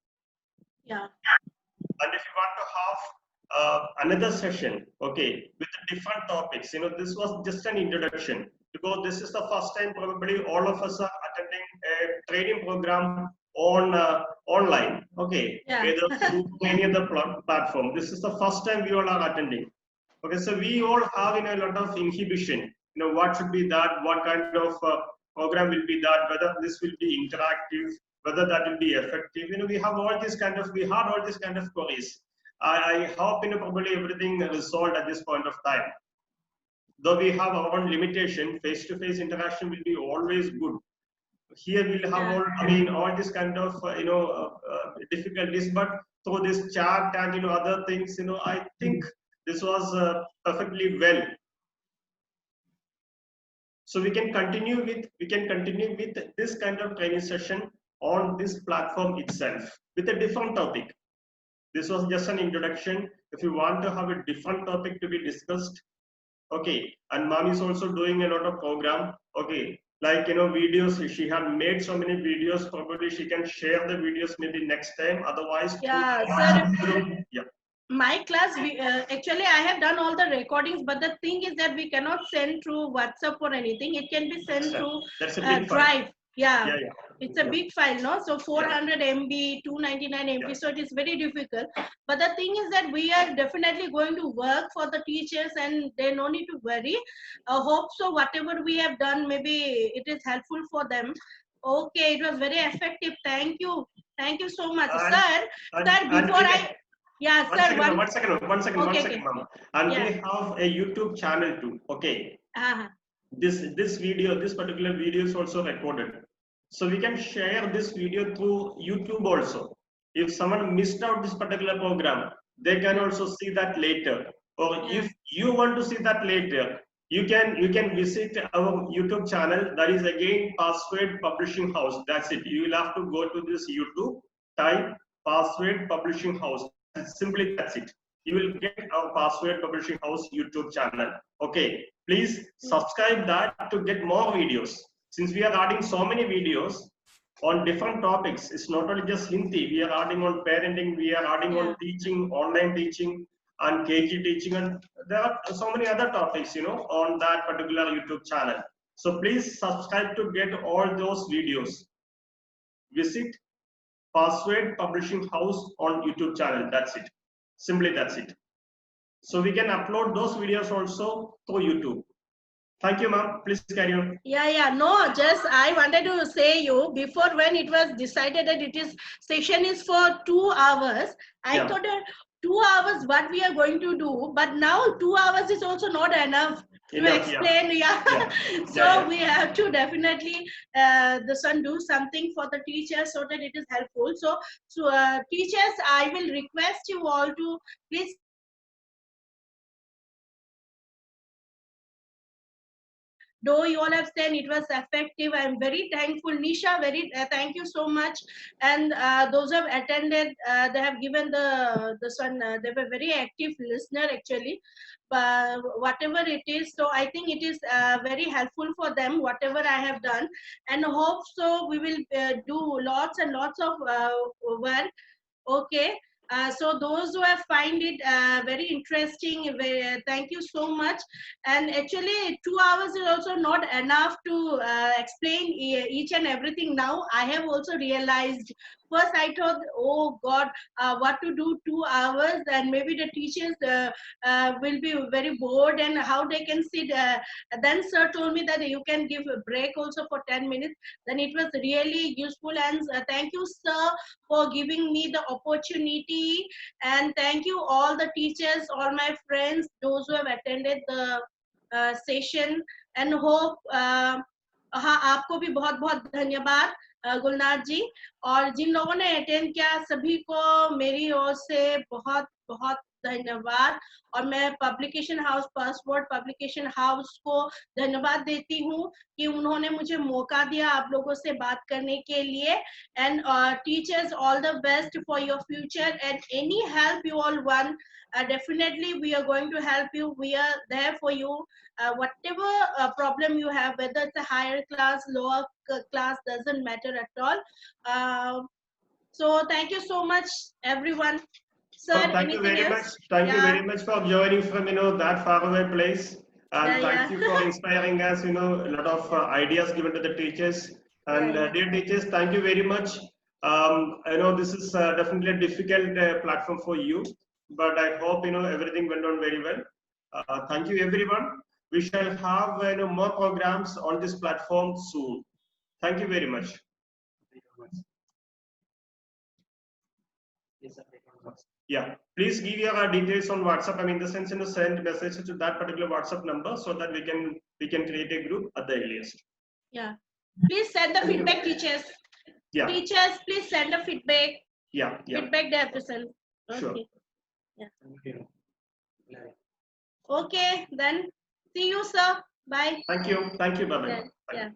yeah. And if you want to have another session, okay, with different topics, this was just an introduction, because this is the first time probably all of us are attending a training program online. Okay, Yeah. either through any other platform. This is the first time we all are attending. Okay, so we all have a lot of inhibition. What should be that? What kind of program will be that? Whether this will be interactive? Whether that will be effective? We have all this kind of queries. I hope probably everything resolved at this point of time. Though we have our own limitation, face-to-face interaction will be always good. Here we'll have all this kind of difficulties, but through this chat and other things, I think this was perfectly well. So we can continue with this kind of training session on this platform itself with a different topic. This was just an introduction. If you want to have a different topic to be discussed, okay, and mom is also doing a lot of program, okay, like videos. She had made so many videos. Probably she can share the videos maybe next time. Otherwise, sir, my class, actually I have done all the recordings, but the thing is that we cannot send through WhatsApp or anything. It can be sent through Drive. Yeah. It's a big file, no? So 400 MB, 299 MB, so it is very difficult. But the thing is that we are definitely going to work for the teachers, and they no need to worry. I hope so. Whatever we have done, maybe it is helpful for them. Okay, it was very effective. Thank you so much, sir. Sir, yeah, sir. One second, ma'am. And we have a YouTube channel too. Okay. This particular video is also recorded. So we can share this video through YouTube also. If someone missed out this particular program, they can also see that later. Or if you want to see that later, you can visit our YouTube channel. That is again Password Publishing House. That's it. You will have to go to this YouTube, type Password Publishing House. Simply that's it. You will get our Password Publishing House YouTube channel. Okay, please subscribe that to get more videos. Since we are adding so many videos on different topics, it's not only just Hindi. We are adding on parenting, we are adding on teaching, online teaching, and KG teaching, and there are so many other topics, on that particular YouTube channel. So please subscribe to get all those videos. Visit Password Publishing House on YouTube channel. That's it. Simply that's it. So we can upload those videos also to YouTube. Thank you, ma'am. Please carry on. No, just I wanted to say you before, when it was decided that session is for 2 hours, I thought that 2 hours what we are going to do, but now 2 hours is also not enough to explain. So we have to definitely the son do something for the teachers so that it is helpful. So teachers, I will request you all to please. Though you all have said it was effective, I'm very thankful. Nisha, thank you so much. And those who have attended, they have given the son. They were very active listener actually. But whatever it is, so I think it is very helpful for them. Whatever I have done, and hope so we will do lots and lots of work. Okay. So those who have find it very interesting, thank you so much. And actually 2 hours is also not enough to explain each and everything. Now I have also realized, first I thought, oh God, what to do 2 hours, and maybe the teachers will be very bored and how they can sit. Then sir told me that you can give a break also for 10 minutes. Then it was really useful, and thank you sir for giving me the opportunity, and thank you all the teachers, all my friends, those who have attended the session, and hope हाँ आपको भी बहुत बहुत धन्यवाद गुलनाथ जी, और जिन लोगों ने attend किया सभी को मेरी ओर से बहुत बहुत धन्यवाद। और मैं publication house, password publication house को धन्यवाद देती हूँ कि उन्होंने मुझे मौका दिया आप लोगों से बात करने के लिए। And teachers, all the best for your future, and any help you all want, definitely we are going to help you. We are there for you. Whatever problem you have, whether it's a higher class, lower class, doesn't matter at all. So thank you so much everyone. Sir, thank you very much. Thank you very much for joining from that far away place, and thank you for inspiring us. A lot of ideas given to the teachers, and dear teachers, thank you very much. I know this is definitely a difficult platform for you, but I hope everything went on very well. Thank you, everyone. We shall have more programs on this platform soon. Thank you very much. Yeah, please give your details on WhatsApp. I mean, the sense send message to that particular WhatsApp number so that we can create a group at the earliest. Yeah, please send the feedback, teachers. Yeah. Teachers, please send the feedback. Yeah. Feedback the episode. Okay. Sure. Yeah. Okay, then see you, sir. Bye. Thank you. Thank you. Bye bye. Yeah.